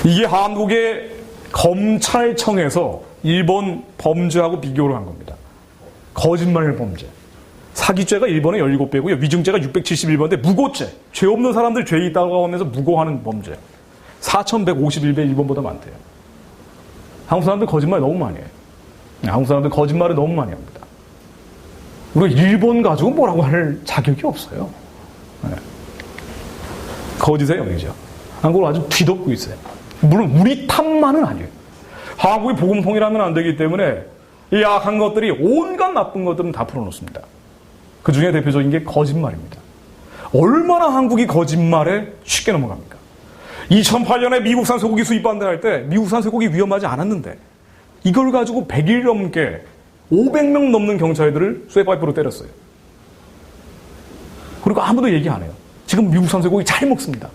이게 한국의 검찰청에서 일본 범죄하고 비교를 한 겁니다. 거짓말 범죄. 사기죄가 일본에 17배고요. 위증죄가 671배인데 무고죄. 죄 없는 사람들 죄 있다고 하면서 무고하는 범죄. 4151배 일본보다 많대요. 한국 사람들 거짓말 너무 많이 해요. 한국 사람들 거짓말을 너무 많이 합니다. 우리가 일본 가지고 뭐라고 할 자격이 없어요. 네. 거짓의 영이죠. 한국을 아주 뒤덮고 있어요. 물론 우리 탓만은 아니에요. 한국이 복음통일하면 안 되기 때문에 이 악한 것들이 온갖 나쁜 것들은 다 풀어놓습니다. 그 중에 대표적인 게 거짓말입니다. 얼마나 한국이 거짓말에 쉽게 넘어갑니까? 2008년에 미국산 소고기 수입 반대할 때 미국산 소고기 위험하지 않았는데 이걸 가지고 100일 넘게 500명 넘는 경찰들을 쇠파이프로 때렸어요. 그리고 아무도 얘기 안 해요. 지금 미국산 쇠고기 잘 먹습니다.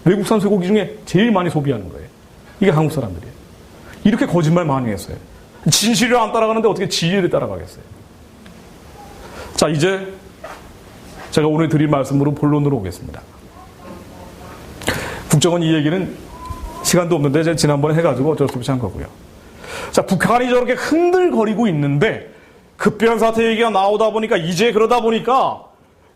외국산 쇠고기 중에 제일 많이 소비하는 거예요. 이게 한국 사람들이에요. 이렇게 거짓말 많이 했어요. 진실을 안 따라가는데 어떻게 진리를 따라가겠어요? 자, 이제 제가 오늘 드릴 말씀으로 본론으로 오겠습니다. 국정원 이 얘기는 시간도 없는데 제가 지난번에 해가지고 어쩔 수 없이 한 거고요. 자, 북한이 저렇게 흔들거리고 있는데 급변사태 얘기가 나오다 보니까 이제 그러다 보니까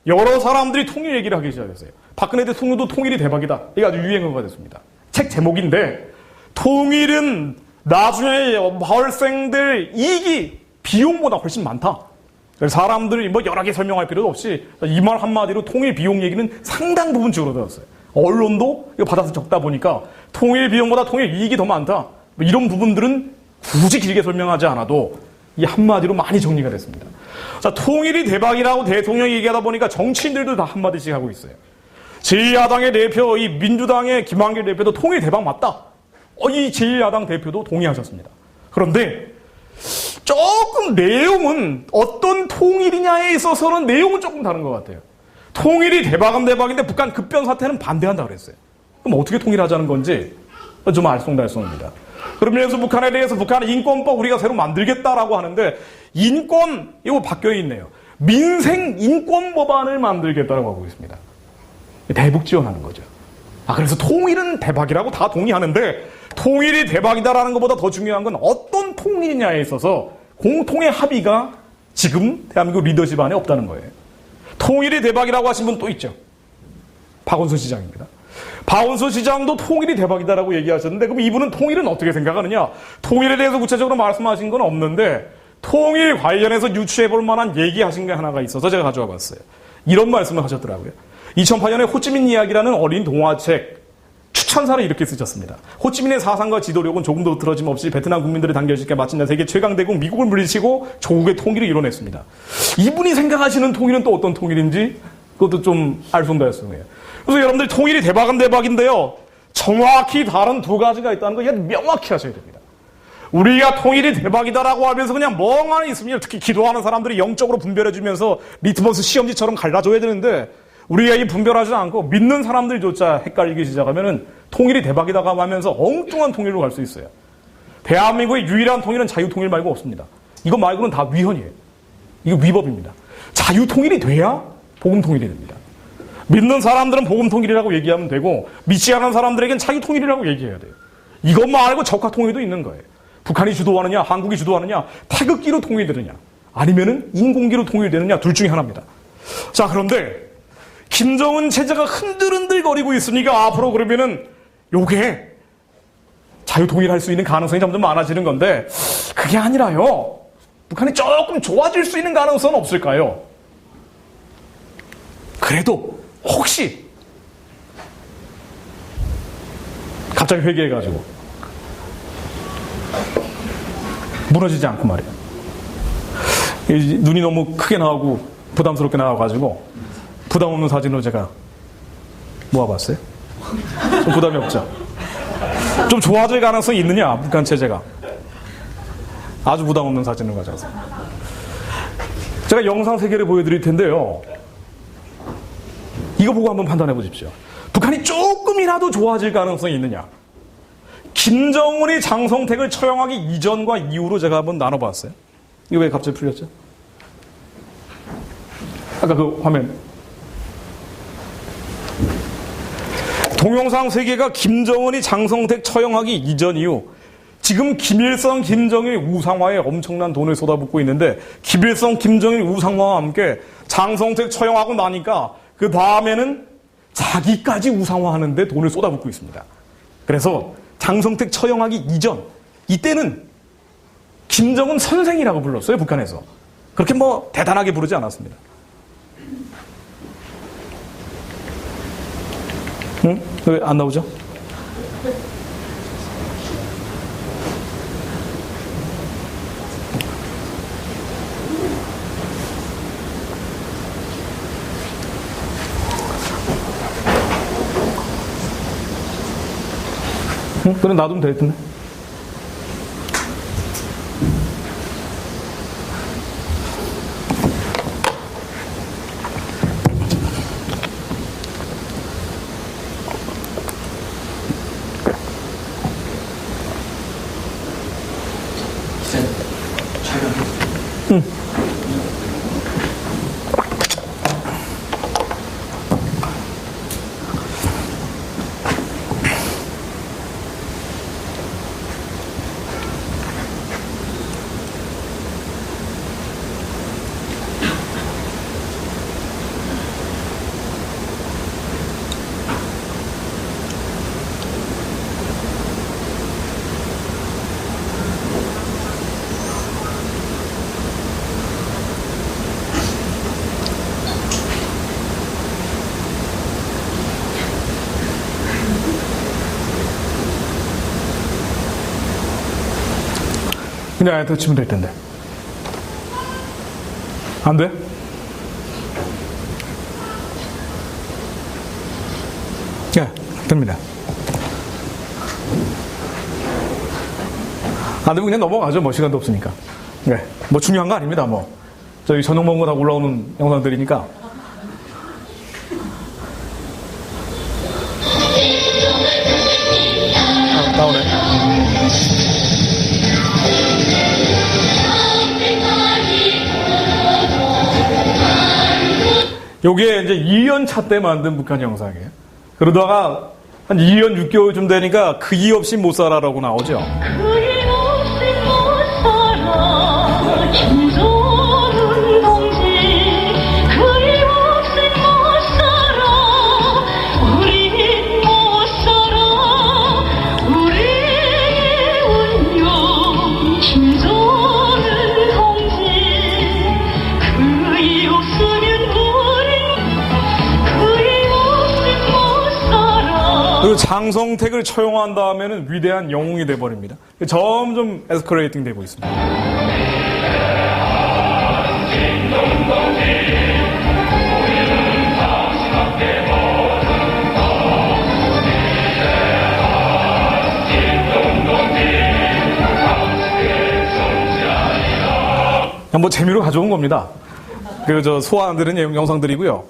여러 사람들이 통일 얘기를 하기 시작했어요. 박근혜 대통령도 통일이 대박이다. 이게 아주 유행어가 됐습니다. 책 제목인데 통일은 나중에 발생될 이익이 비용보다 훨씬 많다. 사람들이 뭐 여러 개 설명할 필요도 없이 이 말 한마디로 통일 비용 얘기는 상당 부분 줄어들었어요. 언론도 이거 받아서 적다 보니까 통일 비용보다 통일 이익이 더 많다. 뭐 이런 부분들은 굳이 길게 설명하지 않아도 이 한마디로 많이 정리가 됐습니다. 자, 통일이 대박이라고 대통령이 얘기하다 보니까 정치인들도 다 한마디씩 하고 있어요. 제1야당의 대표, 이 민주당의 김한길 대표도 통일 대박 맞다. 이 제1야당 대표도 동의하셨습니다. 그런데 조금 내용은 어떤 통일이냐에 있어서는 내용은 조금 다른 것 같아요. 통일이 대박은 대박인데 북한 급변 사태는 반대한다 그랬어요. 그럼 어떻게 통일하자는 건지 좀 알쏭달쏭입니다. 그러면서 북한에 대해서 북한 인권법 우리가 새로 만들겠다라고 하는데 인권 이거 바뀌어 있네요. 민생 인권 법안을 만들겠다라고 하고 있습니다. 대북 지원하는 거죠. 그래서 통일은 대박이라고 다 동의하는데 통일이 대박이다라는 것보다 더 중요한 건 어떤 통일이냐에 있어서 공통의 합의가 지금 대한민국 리더십 안에 없다는 거예요. 통일이 대박이라고 하신 분 또 있죠. 박원순 시장입니다. 박원순 시장도 통일이 대박이다라고 얘기하셨는데 그럼 이분은 통일은 어떻게 생각하느냐? 통일에 대해서 구체적으로 말씀하신 건 없는데 통일 관련해서 유추해볼 만한 얘기하신 게 하나가 있어서 제가 가져와 봤어요. 이런 말씀을 하셨더라고요. 2008년에 호찌민 이야기라는 어린 동화책 추천사를 이렇게 쓰셨습니다. 호찌민의 사상과 지도력은 조금도 틀어짐 없이 베트남 국민들을 단결시켜 마침내 세계 최강대국 미국을 물리치고 조국의 통일을 이뤄냈습니다. 이분이 생각하시는 통일은 또 어떤 통일인지 그것도 좀 알쏭달쏭해요. 그래서 여러분들 통일이 대박은 대박인데요. 정확히 다른 두 가지가 있다는 거 명확히 하셔야 됩니다. 우리가 통일이 대박이다라고 하면서 그냥 멍하니 있으면 특히 기도하는 사람들이 영적으로 분별해주면서 리트머스 시험지처럼 갈라줘야 되는데 우리가 이 분별하지 않고 믿는 사람들조차 헷갈리기 시작하면은 통일이 대박이다가 하면서 엉뚱한 통일로 갈 수 있어요. 대한민국의 유일한 통일은 자유통일 말고 없습니다. 이거 말고는 다 위헌이에요. 이거 위법입니다. 자유통일이 돼야 복음통일이 됩니다. 믿는 사람들은 복음통일이라고 얘기하면 되고 믿지 않는 사람들에겐 자유통일이라고 얘기해야 돼요. 이것만 알고 적화통일도 있는 거예요. 북한이 주도하느냐 한국이 주도하느냐 태극기로 통일되느냐 아니면은 인공기로 통일되느냐 둘 중에 하나입니다. 자, 그런데 김정은 체제가 흔들흔들거리고 있으니까 앞으로 그러면은 요게 자유통일할 수 있는 가능성이 점점 많아지는 건데 그게 아니라요. 북한이 조금 좋아질 수 있는 가능성은 없을까요? 그래도 혹시 갑자기 회개해가지고 무너지지 않고 말이에요. 눈이 너무 크게 나오고 부담스럽게 나와가지고 부담 없는 사진으로 제가 모아봤어요. 좀 부담이 없죠. 좀 좋아질 가능성이 있느냐 북한 체제가. 아주 부담 없는 사진을 가져와서 제가 영상 3개를 보여드릴 텐데요. 이거 보고 한번 판단해 보십시오. 북한이 조금이라도 좋아질 가능성이 있느냐. 김정은이 장성택을 처형하기 이전과 이후로 제가 한번 나눠봤어요. 이거 왜 갑자기 풀렸죠? 아까 그 화면. 동영상 세계가 김정은이 장성택 처형하기 이전 이후 지금 김일성, 김정일 우상화에 엄청난 돈을 쏟아붓고 있는데 김일성, 김정일 우상화와 함께 장성택 처형하고 나니까 그 다음에는 자기까지 우상화하는데 돈을 쏟아붓고 있습니다. 그래서 장성택 처형하기 이전 이때는 김정은 선생이라고 불렀어요. 북한에서. 그렇게 뭐 대단하게 부르지 않았습니다. 응? 왜 안 나오죠? 응? 그래 놔두면 될 텐데. 응. 그냥 아예 더 치면 될 텐데. 안 돼? 예, 됩니다. 안 되면 그냥 넘어가죠. 뭐, 시간도 없으니까. 네. 뭐, 중요한 거 아닙니다. 뭐. 저희 저녁 먹은 거 다 올라오는 영상들이니까. 나오네. 요게 이제 2년 차 때 만든 북한 영상이에요. 그러다가 한 2년 6개월쯤 되니까 그 이 없이 못 살아라고 나오죠. 그 일 없이 못 살아 김정은 동지 그 일 없이 못 살아 우린 못 살아 우리의 운명 김정은 동지 그 일 없으면 그리고 장성택을 처형한 다음에는 위대한 영웅이 돼버립니다. 점점 에스컬레이팅 되고 있습니다. 뭐 재미로 가져온 겁니다. 그 소환들은 영상들이고요.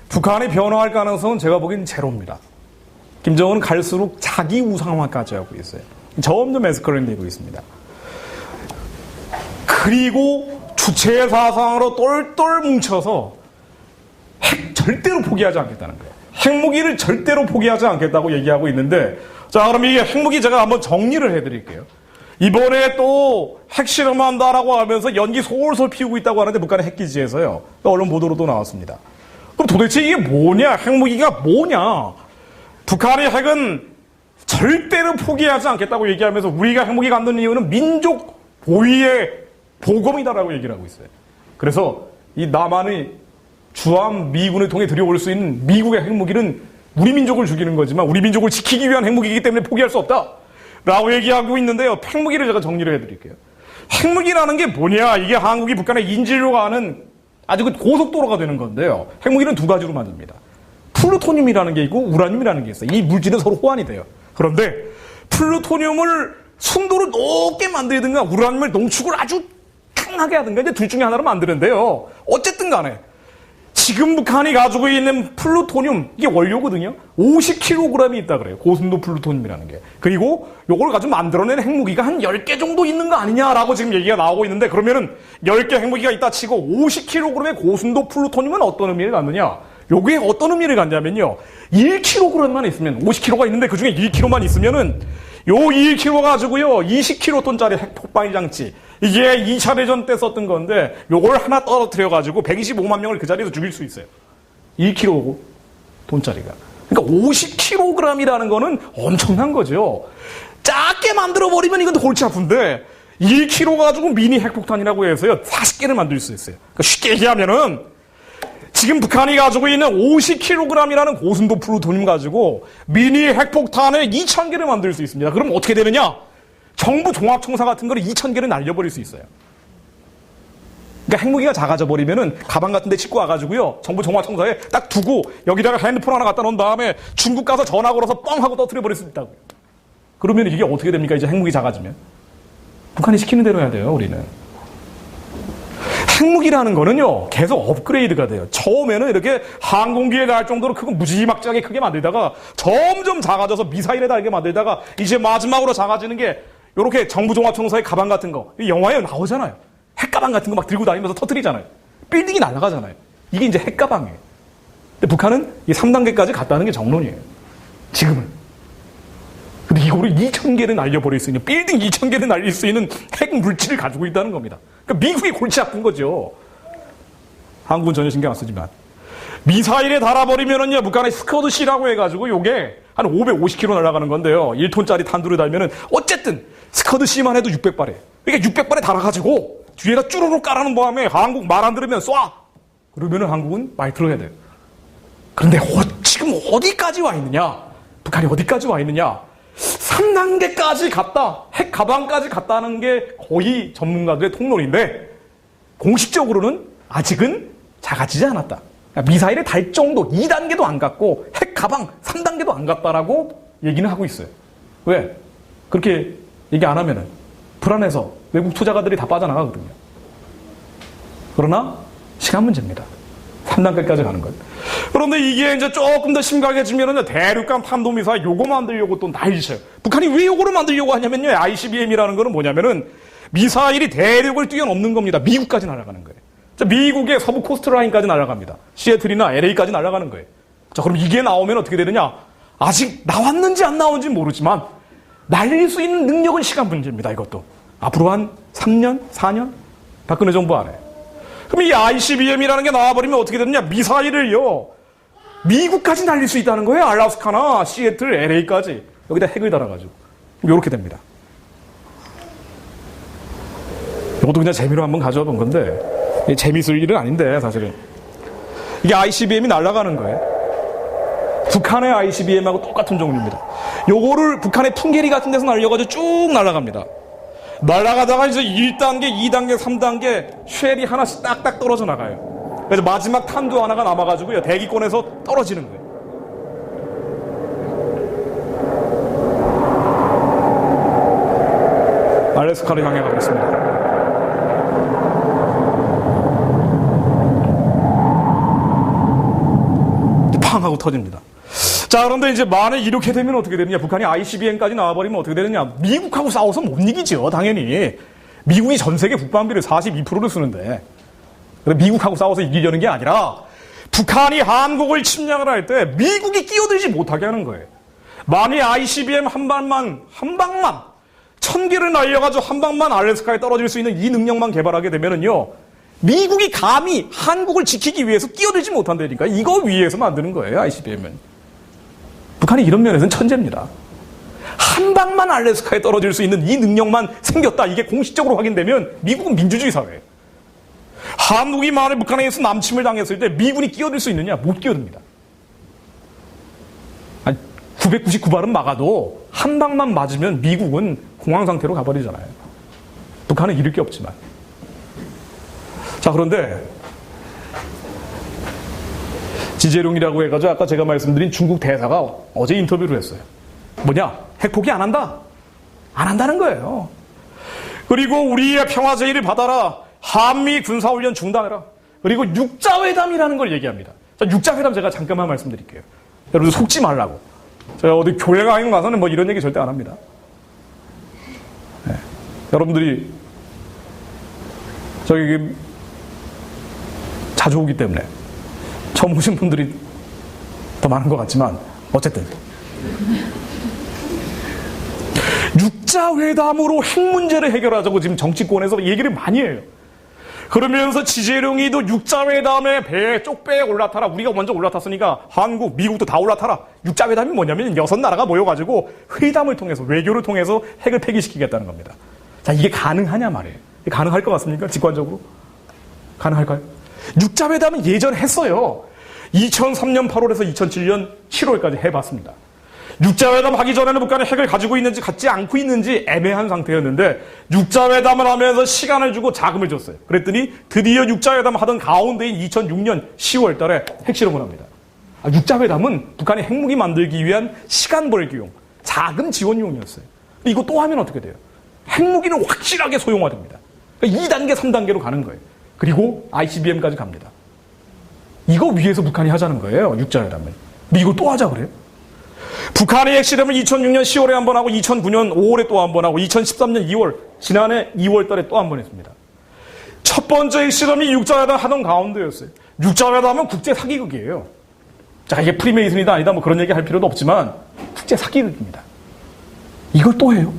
북한이 변화할 가능성은 제가 보기엔 제로입니다. 김정은은 갈수록 자기 우상화까지 하고 있어요. 점점 에스컬레이팅 되고 있습니다. 그리고 주체 사상으로 똘똘 뭉쳐서 핵 절대로 포기하지 않겠다는 거예요. 핵무기를 절대로 포기하지 않겠다고 얘기하고 있는데, 자, 그럼 이 핵무기 제가 한번 정리를 해드릴게요. 이번에 또 핵실험한다라고 하면서 연기 솔솔 피우고 있다고 하는데 북한의 핵기지에서요. 언론 보도로도 나왔습니다. 그럼 도대체 이게 뭐냐? 핵무기가 뭐냐? 북한의 핵은 절대로 포기하지 않겠다고 얘기하면서 우리가 핵무기 갖는 이유는 민족 보위의 보검이다라고 얘기를 하고 있어요. 그래서 이 남한의 주한 미군을 통해 들여올 수 있는 미국의 핵무기는 우리 민족을 죽이는 거지만 우리 민족을 지키기 위한 핵무기이기 때문에 포기할 수 없다. 라고 얘기하고 있는데요. 핵무기를 제가 정리를 해드릴게요. 핵무기라는 게 뭐냐? 이게 한국이 북한에 인질로 하는 아주 그 고속도로가 되는 건데요. 핵무기는 두 가지로 만듭니다. 플루토늄이라는 게 있고 우라늄이라는 게 있어요. 이 물질은 서로 호환이 돼요. 그런데 플루토늄을 순도를 높게 만들든가 우라늄을 농축을 아주 강하게 하든가 이제 둘 중에 하나로 만드는데요. 어쨌든 간에 지금 북한이 가지고 있는 플루토늄, 이게 원료거든요. 50kg이 있다 그래요. 고순도 플루토늄이라는 게. 그리고 요걸 가지고 만들어낸 핵무기가 한 10개 정도 있는 거 아니냐라고 지금 얘기가 나오고 있는데, 그러면은 10개 핵무기가 있다 치고 50kg의 고순도 플루토늄은 어떤 의미를 갖느냐? 요게 어떤 의미를 갖냐면요. 1kg만 있으면, 50kg가 있는데 그 중에 1kg만 있으면은 요 1kg 가지고요, 20kg톤짜리 핵폭발 장치. 이게 2차 대전 때 썼던 건데, 요걸 하나 떨어뜨려가지고 125만 명을 그 자리에서 죽일 수 있어요. 1kg톤짜리가. 그러니까 50kg이라는 거는 엄청난 거죠. 작게 만들어버리면 이건 골치 아픈데, 1kg 가지고 미니 핵폭탄이라고 해서요, 40개를 만들 수 있어요. 그러니까 쉽게 얘기하면은, 지금 북한이 가지고 있는 50kg이라는 고순도 플루토늄 가지고 미니 핵폭탄을 2,000개를 만들 수 있습니다. 그럼 어떻게 되느냐? 정부 종합청사 같은 거를 2,000개를 날려버릴 수 있어요. 그러니까 핵무기가 작아져 버리면은 가방 같은 데 싣고 와가지고요, 정부 종합청사에 딱 두고 여기다가 핸드폰 하나 갖다 놓은 다음에 중국 가서 전화 걸어서 뻥 하고 터뜨려 버릴 수 있다고요. 그러면 이게 어떻게 됩니까? 이제 핵무기 작아지면. 북한이 시키는 대로 해야 돼요, 우리는. 핵무기라는 거는요, 계속 업그레이드가 돼요. 처음에는 이렇게 항공기에 달 정도로 크고 무지막지하게 크게 만들다가 점점 작아져서 미사일에 달게 만들다가 이제 마지막으로 작아지는 게 요렇게 정부종합청사의 가방 같은 거. 영화에 나오잖아요. 핵가방 같은 거 막 들고 다니면서 터뜨리잖아요. 빌딩이 날아가잖아요. 이게 이제 핵가방이에요. 근데 북한은 이 3단계까지 갔다는 게 정론이에요. 지금은. 근데 이거를 2,000개를 날려버릴 수 있는, 빌딩 2,000개를 날릴 수 있는 핵 물질을 가지고 있다는 겁니다. 그러니까 미국이 골치 아픈 거죠. 한국은 전혀 신경 안 쓰지만. 미사일에 달아버리면은요, 북한의 스커드C라고 해가지고 요게 한 550km 날아가는 건데요. 1톤짜리 탄두를 달면은 어쨌든 스커드C만 해도 600발이에요. 그러니까 600발에 달아가지고 뒤에다 쭈루룩 깔아놓은 다음에 한국 말 안 들으면 쏴! 그러면은 한국은 말 들어야 돼요. 그런데 지금 어디까지 와 있느냐? 북한이 어디까지 와 있느냐? 3단계까지 갔다, 핵 가방까지 갔다는 게 거의 전문가들의 통론인데, 공식적으로는 아직은 작아지지 않았다. 그러니까 미사일에 달 정도, 2단계도 안 갔고, 핵 가방 3단계도 안 갔다라고 얘기는 하고 있어요. 왜? 그렇게 얘기 안 하면은 불안해서 외국 투자가들이 다 빠져나가거든요. 그러나 시간 문제입니다. 3단계까지 가는 것. 그런데 이게 이제 조금 더 심각해지면은 대륙간 탄도미사일 요거 만들려고 또 난리쳐요. 북한이 왜 요거를 만들려고 하냐면요, ICBM이라는 거는 뭐냐면은 미사일이 대륙을 뛰어넘는 겁니다. 미국까지 날아가는 거예요. 자, 미국의 서부 코스트라인까지 날아갑니다. 시애틀이나 LA까지 날아가는 거예요. 자, 그럼 이게 나오면 어떻게 되느냐? 아직 나왔는지 안 나온지 모르지만 날릴 수 있는 능력은 시간 문제입니다. 이것도 앞으로 한 3년, 4년 박근혜 정부 안에. 그럼 이 ICBM이라는 게 나와버리면 어떻게 되느냐? 미사일을요, 미국까지 날릴 수 있다는 거예요. 알래스카나 시애틀, LA까지. 여기다 핵을 달아가지고. 이렇게 됩니다. 이것도 그냥 재미로 한번 가져와 본 건데, 재밌을 일은 아닌데, 사실은. 이게 ICBM이 날아가는 거예요. 북한의 ICBM하고 똑같은 종류입니다. 요거를 북한의 풍계리 같은 데서 날려가지고 쭉 날아갑니다. 날아가다가 이제 1단계, 2단계, 3단계 쉘이 하나씩 딱딱 떨어져 나가요. 그래서 마지막 탄두 하나가 남아가지고요, 대기권에서 떨어지는 거예요. 알래스카를 향해 가겠습니다. 팡 하고 터집니다. 자, 그런데 이제 만약 이렇게 되면 어떻게 되느냐? 북한이 ICBM까지 나와버리면 어떻게 되느냐? 미국하고 싸워서 못 이기죠, 당연히. 미국이 전 세계 국방비를 42%를 쓰는데. 미국하고 싸워서 이기려는 게 아니라 북한이 한국을 침략을 할 때 미국이 끼어들지 못하게 하는 거예요. 만약 ICBM 한 방만 1,000개를 날려가지고 한 방만 알래스카에 떨어질 수 있는 이 능력만 개발하게 되면은요, 미국이 감히 한국을 지키기 위해서 끼어들지 못한다니까. 이거 위해서 만드는 거예요, ICBM은. 북한이 이런 면에서는 천재입니다. 한 방만 알래스카에 떨어질 수 있는 이 능력만 생겼다, 이게 공식적으로 확인되면 미국은 민주주의 사회예요. 한국이 만약 북한에 의해서 남침을 당했을 때 미군이 끼어들 수 있느냐? 못 끼어듭니다. 999발은 막아도 한 방만 맞으면 미국은 공황 상태로 가버리잖아요. 북한은 잃을 게 없지만. 자, 그런데 지재룡이라고 해가지고 아까 제가 말씀드린 중국 대사가 어제 인터뷰를 했어요. 뭐냐? 핵포기 안 한다. 안 한다는 거예요. 그리고 우리의 평화제의를 받아라. 한미 군사훈련 중단해라. 그리고 육자회담이라는 걸 얘기합니다. 자, 육자회담 제가 잠깐만 말씀드릴게요. 여러분들 속지 말라고. 제가 어디 교회 강연 가서는 뭐 이런 얘기 절대 안 합니다. 네. 여러분들이 저기 자주 오기 때문에 처음 오신 분들이 더 많은 것 같지만 어쨌든 육자회담으로 핵 문제를 해결하자고 지금 정치권에서 얘기를 많이 해요. 그러면서 지재룡이도 육자회담에 배에 쪽배에 올라타라. 우리가 먼저 올라탔으니까 한국, 미국도 다 올라타라. 육자회담이 뭐냐면 6나라가 모여가지고 회담을 통해서 외교를 통해서 핵을 폐기시키겠다는 겁니다. 자, 이게 가능하냐 말이에요. 가능할 것 같습니까? 직관적으로? 가능할까요? 육자회담은 예전에 했어요. 2003년 8월에서 2007년 7월까지 해봤습니다. 육자회담 하기 전에는 북한이 핵을 가지고 있는지 갖지 않고 있는지 애매한 상태였는데 육자회담을 하면서 시간을 주고 자금을 줬어요. 그랬더니 드디어 육자회담 하던 가운데인 2006년 10월 달에 핵실험을 합니다. 육자회담은 북한이 핵무기 만들기 위한 시간 벌기용, 자금 지원용이었어요. 근데 이거 또 하면 어떻게 돼요? 핵무기는 확실하게 소형화됩니다. 그러니까 2단계, 3단계로 가는 거예요. 그리고 ICBM까지 갑니다. 이거 위해서 북한이 하자는 거예요. 육자회담을. 근데 이거 또 하자 그래요? 북한의 핵실험을 2006년 10월에 한 번 하고 2009년 5월에 또 한 번 하고 2013년 2월, 지난해 2월 달에 또 한 번 했습니다. 첫 번째 핵실험이 육자회담 하던 가운데였어요. 육자회담은 국제 사기극이에요. 자, 이게 프리메이슨이다 아니다 뭐 그런 얘기 할 필요도 없지만 국제 사기극입니다. 이걸 또 해요.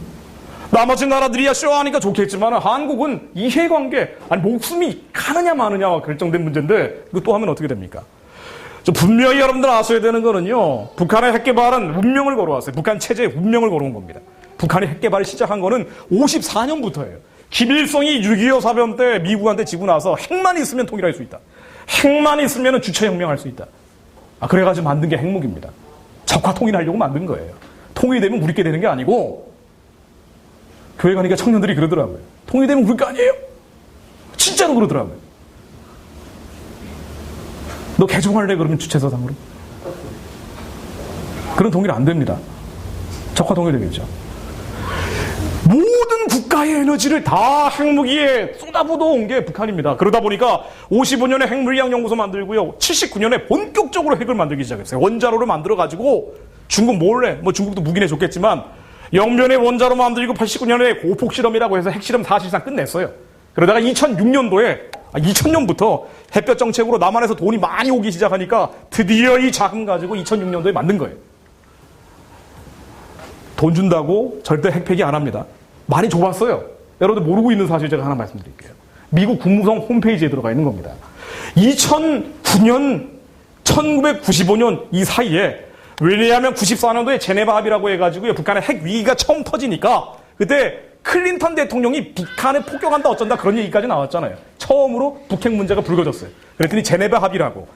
나머지 나라들이야 쇼하니까 좋겠지만 한국은 이해관계, 아니 목숨이 가느냐 마느냐가 결정된 문제인데 이거 또 하면 어떻게 됩니까? 분명히 여러분들 아셔야 되는 거는요. 북한의 핵개발은 운명을 걸어왔어요. 북한 체제에 운명을 걸어온 겁니다. 북한이 핵개발을 시작한 거는 54년부터예요. 김일성이 6.25 사변 때 미국한테 지고 나서 핵만 있으면 통일할 수 있다. 핵만 있으면 주체혁명할 수 있다. 그래가지고 만든 게 핵무기입니다. 적화 통일하려고 만든 거예요. 통일되면 우리께 되는 게 아니고 교회 가니까 청년들이 그러더라고요. 통일되면 우리 거 아니에요? 진짜로 그러더라고요. 너 개종할래? 그러면 주체사상으로? 그런 통일 안 됩니다. 적화 통일되겠죠. 모든 국가의 에너지를 다 핵무기에 쏟아부어온 게 북한입니다. 그러다 보니까 55년에 핵물리학연구소 만들고요. 79년에 본격적으로 핵을 만들기 시작했어요. 원자로를 만들어가지고 중국 몰래, 뭐 중국도 무기내 줬겠지만 영변에 원자로 만들고 89년에 고폭실험이라고 해서 핵실험 사실상 끝냈어요. 그러다가 2000년부터 햇볕 정책으로 남한에서 돈이 많이 오기 시작하니까 드디어 이 자금 가지고 2006년도에 만든 거예요. 돈 준다고 절대 핵 폐기 안 합니다. 많이 줘봤어요. 여러분들 모르고 있는 사실 제가 하나 말씀드릴게요. 미국 국무성 홈페이지에 들어가 있는 겁니다. 2009년, 1995년 이 사이에 왜냐하면 94년도에 제네바 합의라고 해가지고요. 북한의 핵 위기가 처음 터지니까 그때 클린턴 대통령이 북한을 폭격한다 어쩐다 그런 얘기까지 나왔잖아요. 처음으로 북핵 문제가 불거졌어요. 그랬더니 제네바 합의라고.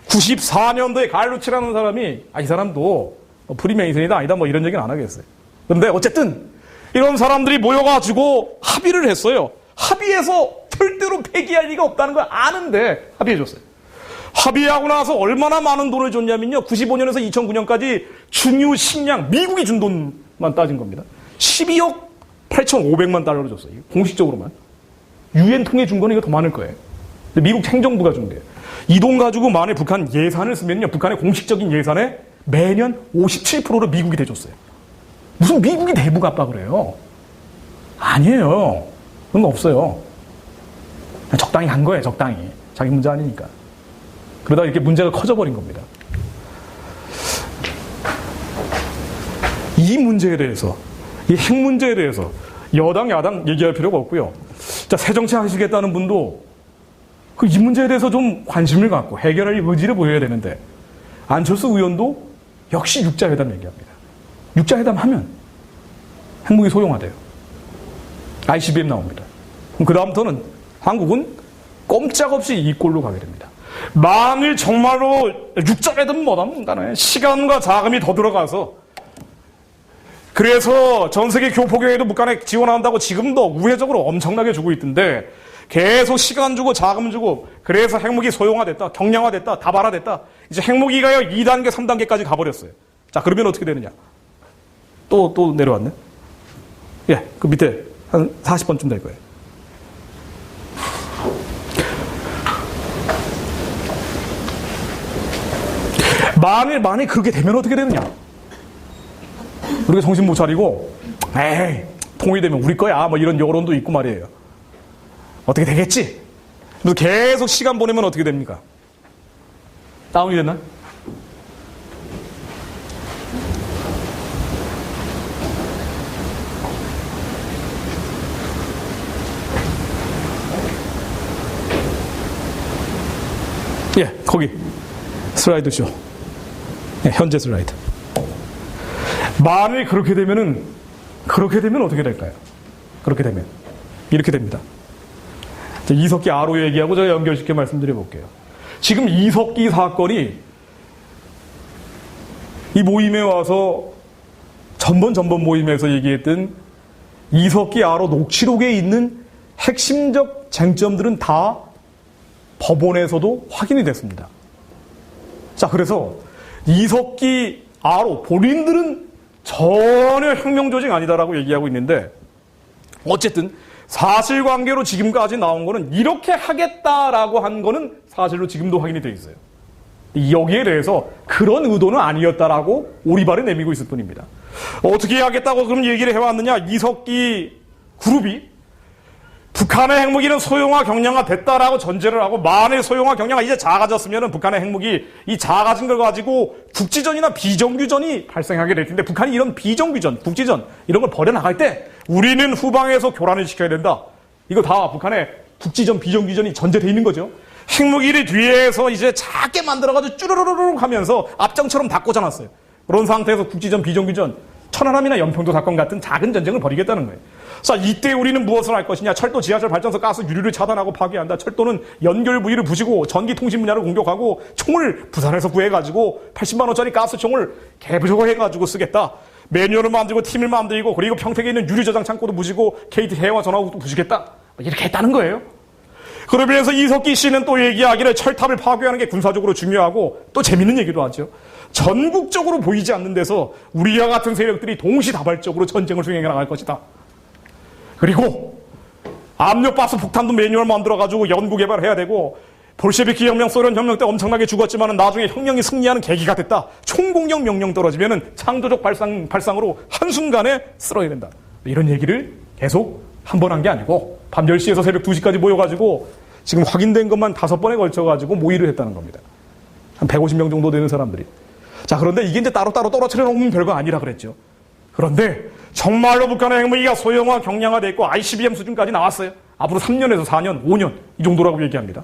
94년도에 갈루치라는 사람이 이 사람도 프리메이슨이다 아니다 뭐 이런 얘기는 안 하겠어요. 그런데 어쨌든 이런 사람들이 모여가지고 합의를 했어요. 합의해서 절대로 폐기할 리가 없다는 걸 아는데 합의해줬어요. 합의하고 나서 얼마나 많은 돈을 줬냐면요. 95년에서 2009년까지 중유 식량 미국이 준 돈만 따진 겁니다. 12억 8,500만 달러를 줬어요. 공식적으로만. 유엔 통해 준 거는 이거 더 많을 거예요. 근데 미국 행정부가 준 거예요. 이 돈 가지고 만에 북한 예산을 쓰면요. 북한의 공식적인 예산에 매년 57%를 미국이 대줬어요. 무슨 미국이 대북 압박을 해요? 아니에요. 그런 거 없어요. 적당히 한 거예요. 적당히. 자기 문제 아니니까. 그러다 이렇게 문제가 커져버린 겁니다. 이 문제에 대해서 이 핵 문제에 대해서 여당, 야당 얘기할 필요가 없고요. 자, 새정치 하시겠다는 분도 이 문제에 대해서 좀 관심을 갖고 해결할 의지를 보여야 되는데 안철수 의원도 역시 육자회담 얘기합니다. 육자회담 하면 핵무기 소형화돼요. ICBM 나옵니다. 그럼 그 다음부터는 한국은 꼼짝없이 이 꼴로 가게 됩니다. 만일 정말로 육자회담 뭐다 시간과 자금이 더 들어가서 그래서 전 세계 교포교회도 북한에 지원한다고 지금도 우회적으로 엄청나게 주고 있던데 계속 시간 주고 자금 주고 그래서 핵무기 소형화됐다, 경량화됐다, 다발화됐다. 이제 핵무기가요 2단계, 3단계까지 가버렸어요. 자, 그러면 어떻게 되느냐? 또 내려왔네. 예, 그 밑에 한 40번쯤 될 거예요. 만일 그렇게 되면 어떻게 되느냐? 우리가 정신 못 차리고 에이 통일되면 우리 거야 뭐 이런 여론도 있고 말이에요. 어떻게 되겠지? 그래서 계속 시간 보내면 어떻게 됩니까? 다운이 됐나? 예, 거기 슬라이드 쇼. 예, 현재 슬라이드. 만일 그렇게 되면 어떻게 될까요? 그렇게 되면 이렇게 됩니다. 이석기 아로 얘기하고 제가 연결시켜 말씀드려 볼게요. 지금 이석기 사건이 이 모임에 와서 전번 모임에서 얘기했던 이석기 아로 녹취록에 있는 핵심적 쟁점들은 다 법원에서도 확인이 됐습니다. 자, 그래서 이석기 아로 본인들은 전혀 혁명 조직 아니다라고 얘기하고 있는데, 어쨌든 사실관계로 지금까지 나온 거는 이렇게 하겠다라고 한 거는 사실로 지금도 확인이 돼 있어요. 여기에 대해서 그런 의도는 아니었다라고 오리발을 내밀고 있을 뿐입니다. 어떻게 하겠다고 그럼 얘기를 해왔느냐? 이석기 그룹이 북한의 핵무기는 소형화 경량화 됐다라고 전제를 하고, 만일 소형화 경량화 이제 작아졌으면 북한의 핵무기 이 작아진 걸 가지고 국지전이나 비정규전이 발생하게 될 텐데, 북한이 이런 비정규전, 국지전 이런 걸 벌여나갈 때 우리는 후방에서 교란을 시켜야 된다. 이거 다 북한의 국지전, 비정규전이 전제되어 있는 거죠. 핵무기를 뒤에서 이제 작게 만들어가지고 쭈르르르륵 하면서 앞장처럼 다 꽂아놨어요. 그런 상태에서 국지전, 비정규전, 천안함이나 연평도 사건 같은 작은 전쟁을 벌이겠다는 거예요. 자, 이때 우리는 무엇을 할 것이냐? 철도, 지하철, 발전소, 가스, 유류를 차단하고 파괴한다. 철도는 연결 부위를 부시고 전기, 통신 분야를 공격하고, 총을 부산에서 구해가지고 80만 원짜리 가스총을 개부조해가지고 쓰겠다. 매뉴얼을 만들고 팀을 만들고, 그리고 평택에 있는 유류 저장 창고도 부시고 KT 해와 전화국도 부시겠다. 이렇게 했다는 거예요. 그러면서 이석기 씨는 또 얘기하기를 철탑을 파괴하는 게 군사적으로 중요하고, 또 재밌는 얘기도 하죠. 전국적으로 보이지 않는 데서 우리와 같은 세력들이 동시다발적으로 전쟁을 수행해 나갈 것이다. 그리고 압력밥솥 폭탄도 매뉴얼 만들어가지고 연구 개발해야 되고, 볼셰비키 혁명, 소련 혁명 때 엄청나게 죽었지만 나중에 혁명이 승리하는 계기가 됐다. 총공격 명령 떨어지면 창조적 발상으로 한순간에 쓸어야 된다. 이런 얘기를 계속 한 번 한 게 아니고 밤 10시에서 새벽 2시까지 모여가지고 지금 확인된 것만 5번에 걸쳐가지고 모의를 했다는 겁니다. 한 150명 정도 되는 사람들이. 자, 그런데 이게 이제 따로따로 떨어뜨려 놓으면 별거 아니라 그랬죠. 그런데 정말로 북한의 핵무기가 소형화, 경량화 돼 있고 ICBM 수준까지 나왔어요. 앞으로 3년에서 4년, 5년 이 정도라고 얘기합니다.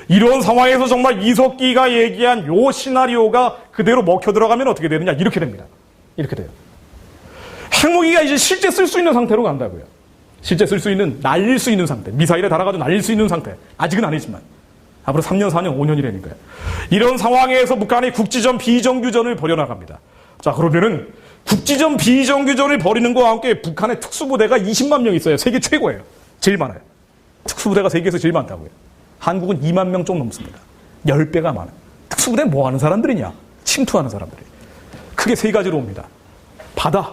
이런 상황에서 정말 이석기가 얘기한 요 시나리오가 그대로 먹혀 들어가면 어떻게 되느냐? 이렇게 됩니다. 이렇게 돼요. 핵무기가 이제 실제 쓸 수 있는 상태로 간다고요. 실제 쓸 수 있는, 날릴 수 있는 상태. 미사일에 달아가지고 날릴 수 있는 상태. 아직은 아니지만. 앞으로 3년, 4년, 5년이라니까요. 이런 상황에서 북한이 국지전, 비정규전을 벌여나갑니다. 자, 그러면은 국지전, 비정규전을 벌이는 것과 함께 북한의 특수부대가 20만 명 있어요. 세계 최고예요. 제일 많아요. 특수부대가 세계에서 제일 많다고요. 한국은 2만 명 좀 넘습니다. 10배가 많아요. 특수부대는 뭐 하는 사람들이냐? 침투하는 사람들이. 크게 세 가지로 옵니다. 바다,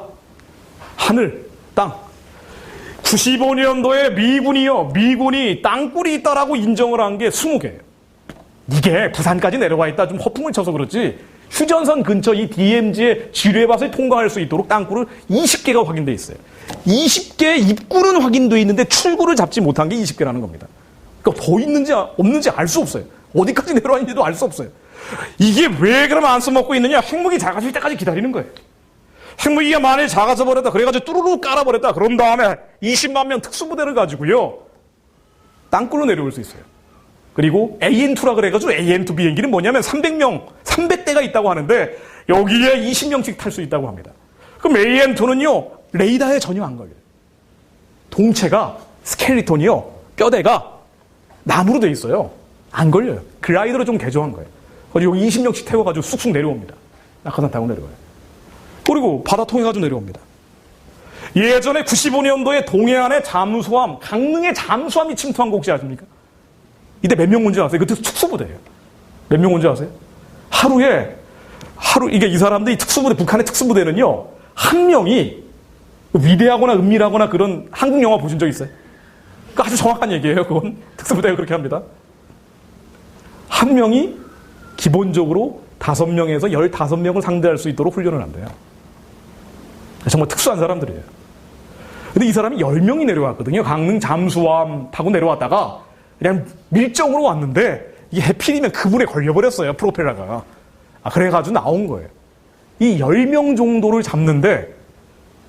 하늘, 땅. 95년도에 미군이 땅굴이 있다라고 인정을 한 게 20개예요. 이게 부산까지 내려와 있다 좀 허풍을 쳐서 그렇지, 휴전선 근처 이 DMZ의 지뢰밭을 통과할 수 있도록 땅굴을 20개가 확인돼 있어요. 20개의 입구는 확인돼 있는데 출구를 잡지 못한 게 20개라는 겁니다. 그러니까 더 있는지 없는지 알 수 없어요. 어디까지 내려와 있는지도 알 수 없어요. 이게 왜 그러면 안 써먹고 있느냐? 핵무기 작아질 때까지 기다리는 거예요. 핵무기가 만일 작아져 버렸다, 그래가지고 뚜루루 깔아버렸다, 그런 다음에 20만 명 특수부대를 가지고요, 땅굴로 내려올 수 있어요. 그리고 AN2라 그래가지고 AN2 비행기는 뭐냐면 300대가 있다고 하는데 여기에 20명씩 탈 수 있다고 합니다. 그럼 AN2는요, 레이더에 전혀 안 걸려요. 동체가, 스켈리톤이요, 뼈대가 나무로 돼 있어요. 안 걸려요. 글라이더로 좀 개조한 거예요. 그리고 여기 20명씩 태워가지고 쑥쑥 내려옵니다. 낙하산 타고 내려와요. 그리고 바다 통해가지고 내려옵니다. 예전에 95년도에 동해안의 잠수함, 강릉의 잠수함이 침투한 거 혹시 아십니까? 이때 몇 명 온지 아세요? 그때 특수부대예요. 몇 명 온지 아세요? 이게 이 사람들이 특수부대, 북한의 특수부대는요, 한 명이 위대하거나 은밀하거나 그런 한국 영화 보신 적 있어요? 그 아주 정확한 얘기예요. 그건 특수부대가 그렇게 합니다. 한 명이 기본적으로 5명에서 15명을 상대할 수 있도록 훈련을 한대요. 정말 특수한 사람들이에요. 근데 이 사람이 10명이 내려왔거든요. 강릉 잠수함 타고 내려왔다가 그냥 밀정으로 왔는데 이게 해필이면 그물에 걸려버렸어요. 프로펠러가. 그래가지고 나온 거예요. 이 10명 정도를 잡는데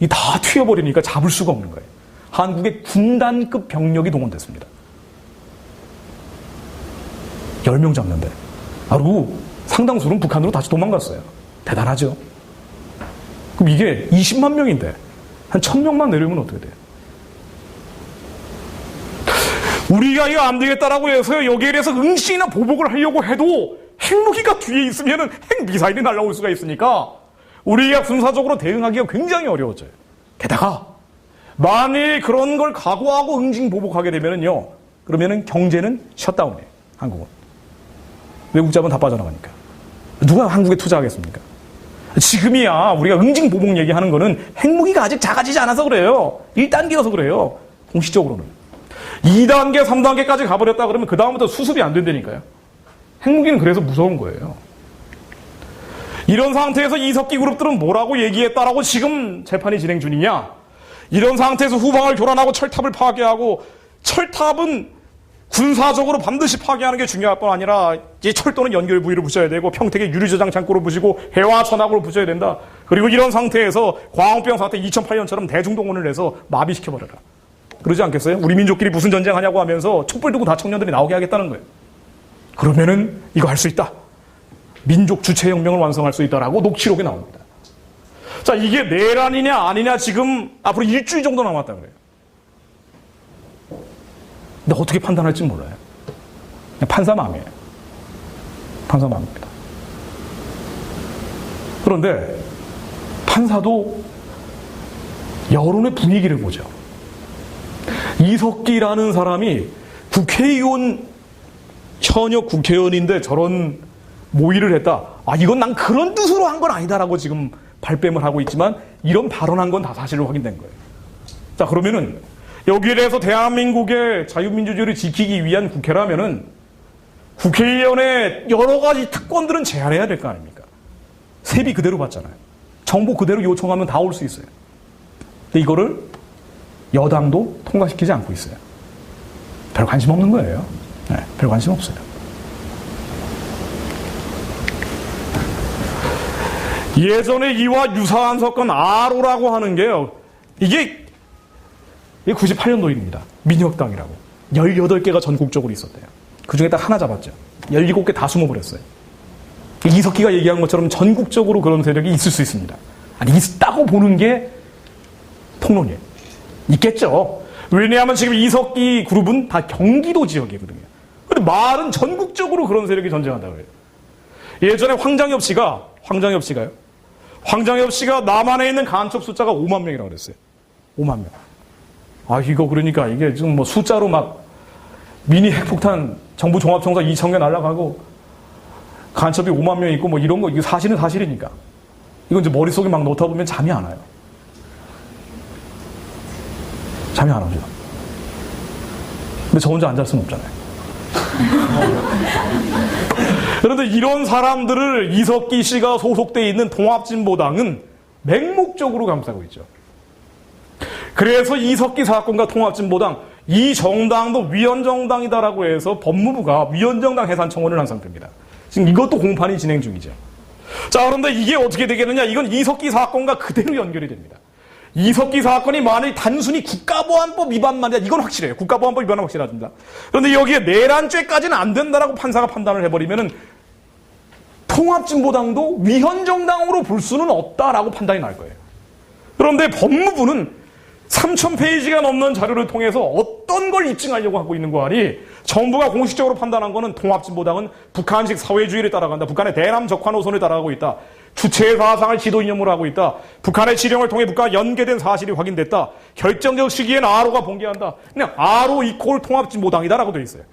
이 다 튀어버리니까 잡을 수가 없는 거예요. 한국의 군단급 병력이 동원됐습니다. 10명 잡는데. 그리고 상당수는 북한으로 다시 도망갔어요. 대단하죠. 그럼 이게 20만 명인데 한 1000명만 내려오면 어떻게 돼요? 우리가 이거 안 되겠다라고 해서 여기에 대해서 응시나 보복을 하려고 해도 핵무기가 뒤에 있으면 핵미사일이 날아올 수가 있으니까 우리가 군사적으로 대응하기가 굉장히 어려워져요. 게다가 만일 그런 걸 각오하고 응징 보복하게 되면은요, 그러면은 경제는 셧다운이에요. 한국은. 외국 자본 다 빠져나가니까. 누가 한국에 투자하겠습니까? 지금이야 우리가 응징 보복 얘기하는 거는 핵무기가 아직 작아지지 않아서 그래요. 1단계여서 그래요. 공식적으로는. 2단계, 3단계까지 가버렸다 그러면 그 다음부터 수습이 안 된다니까요. 핵무기는 그래서 무서운 거예요. 이런 상태에서 이석기 그룹들은 뭐라고 얘기했다라고 지금 재판이 진행 중이냐? 이런 상태에서 후방을 교란하고 철탑을 파괴하고, 철탑은 군사적으로 반드시 파괴하는 게 중요할 뿐 아니라 이 철도는 연결 부위를 부셔야 되고 평택의 유리저장 창고를 부시고 해와 천학으로 부셔야 된다. 그리고 이런 상태에서 광우병 사태 2008년처럼 대중동원을 해서 마비시켜버려라. 그러지 않겠어요? 우리 민족끼리 무슨 전쟁하냐고 하면서 촛불 들고 다 청년들이 나오게 하겠다는 거예요. 그러면은 이거 할 수 있다. 민족 주체혁명을 완성할 수 있다라고 녹취록에 나옵니다. 자, 이게 내란이냐 아니냐 지금 앞으로 일주일 정도 남았다 그래요. 근데 어떻게 판단할지 몰라요. 그냥 판사 마음이에요. 판사 마음입니다. 그런데 판사도 여론의 분위기를 보죠. 이석기라는 사람이 국회의원, 현역 국회의원인데 저런 모의를 했다. 이건 난 그런 뜻으로 한 건 아니다라고 지금 발뺌을 하고 있지만 이런 발언한 건 다 사실로 확인된 거예요. 자, 그러면은 여기에 대해서 대한민국의 자유민주주의를 지키기 위한 국회라면은 국회의원의 여러 가지 특권들은 제한해야 될 거 아닙니까? 세비 그대로 받잖아요. 정보 그대로 요청하면 다 올 수 있어요. 근데 이거를 여당도 통과시키지 않고 있어요. 별 관심 없는 거예요. 네, 별 관심 없어요. 예전에 이와 유사한 사건 아로라고 하는 게요. 이게 98년도 일입니다. 민혁당이라고. 18개가 전국적으로 있었대요. 그 중에 딱 하나 잡았죠. 17개 다 숨어버렸어요. 이석기가 얘기한 것처럼 전국적으로 그런 세력이 있을 수 있습니다. 아니, 있다고 보는 게 통론이에요. 있겠죠. 왜냐하면 지금 이석기 그룹은 다 경기도 지역이거든요. 근데 말은 전국적으로 그런 세력이 전쟁한다고 해요. 예전에 황장엽 씨가요. 황장엽 씨가 남한에 있는 간첩 숫자가 5만 명이라고 그랬어요. 5만 명. 이거 그러니까 이게 지금 뭐 숫자로 막 미니 핵폭탄 정부 종합청사 2,000개 날아가고 간첩이 5만 명 있고 뭐 이런 거, 이게 사실은 사실이니까. 이건 이제 머릿속에 막 넣다 보면 잠이 안 와요. 잠이 안 오죠. 근데 저 혼자 안 잘 수는 없잖아요. 그런데 이런 사람들을 이석기 씨가 소속되어 있는 통합진보당은 맹목적으로 감싸고 있죠. 그래서 이석기 사건과 통합진보당, 이 정당도 위헌정당이다라고 해서 법무부가 위헌정당 해산 청원을 한 상태입니다. 지금 이것도 공판이 진행 중이죠. 자, 그런데 이게 어떻게 되겠느냐? 이건 이석기 사건과 그대로 연결이 됩니다. 이석기 사건이 만일 단순히 국가보안법 위반만이야, 이건 확실해요. 국가보안법 위반은 확실합니다. 그런데 여기에 내란죄까지는 안 된다라고 판사가 판단을 해버리면은 통합진보당도 위헌정당으로 볼 수는 없다라고 판단이 날 거예요. 그런데 법무부는 3,000페이지가 넘는 자료를 통해서 어떤 걸 입증하려고 하고 있는 거 아니, 정부가 공식적으로 판단한 거는 통합진보당은 북한식 사회주의를 따라간다. 북한의 대남 적화 노선을 따라가고 있다. 주체의 사상을 지도 이념으로 하고 있다. 북한의 지령을 통해 북한과 연계된 사실이 확인됐다. 결정적 시기엔 아로가 봉기한다. 그냥 아로 이콜 통합진보당이다라고 돼 있어요.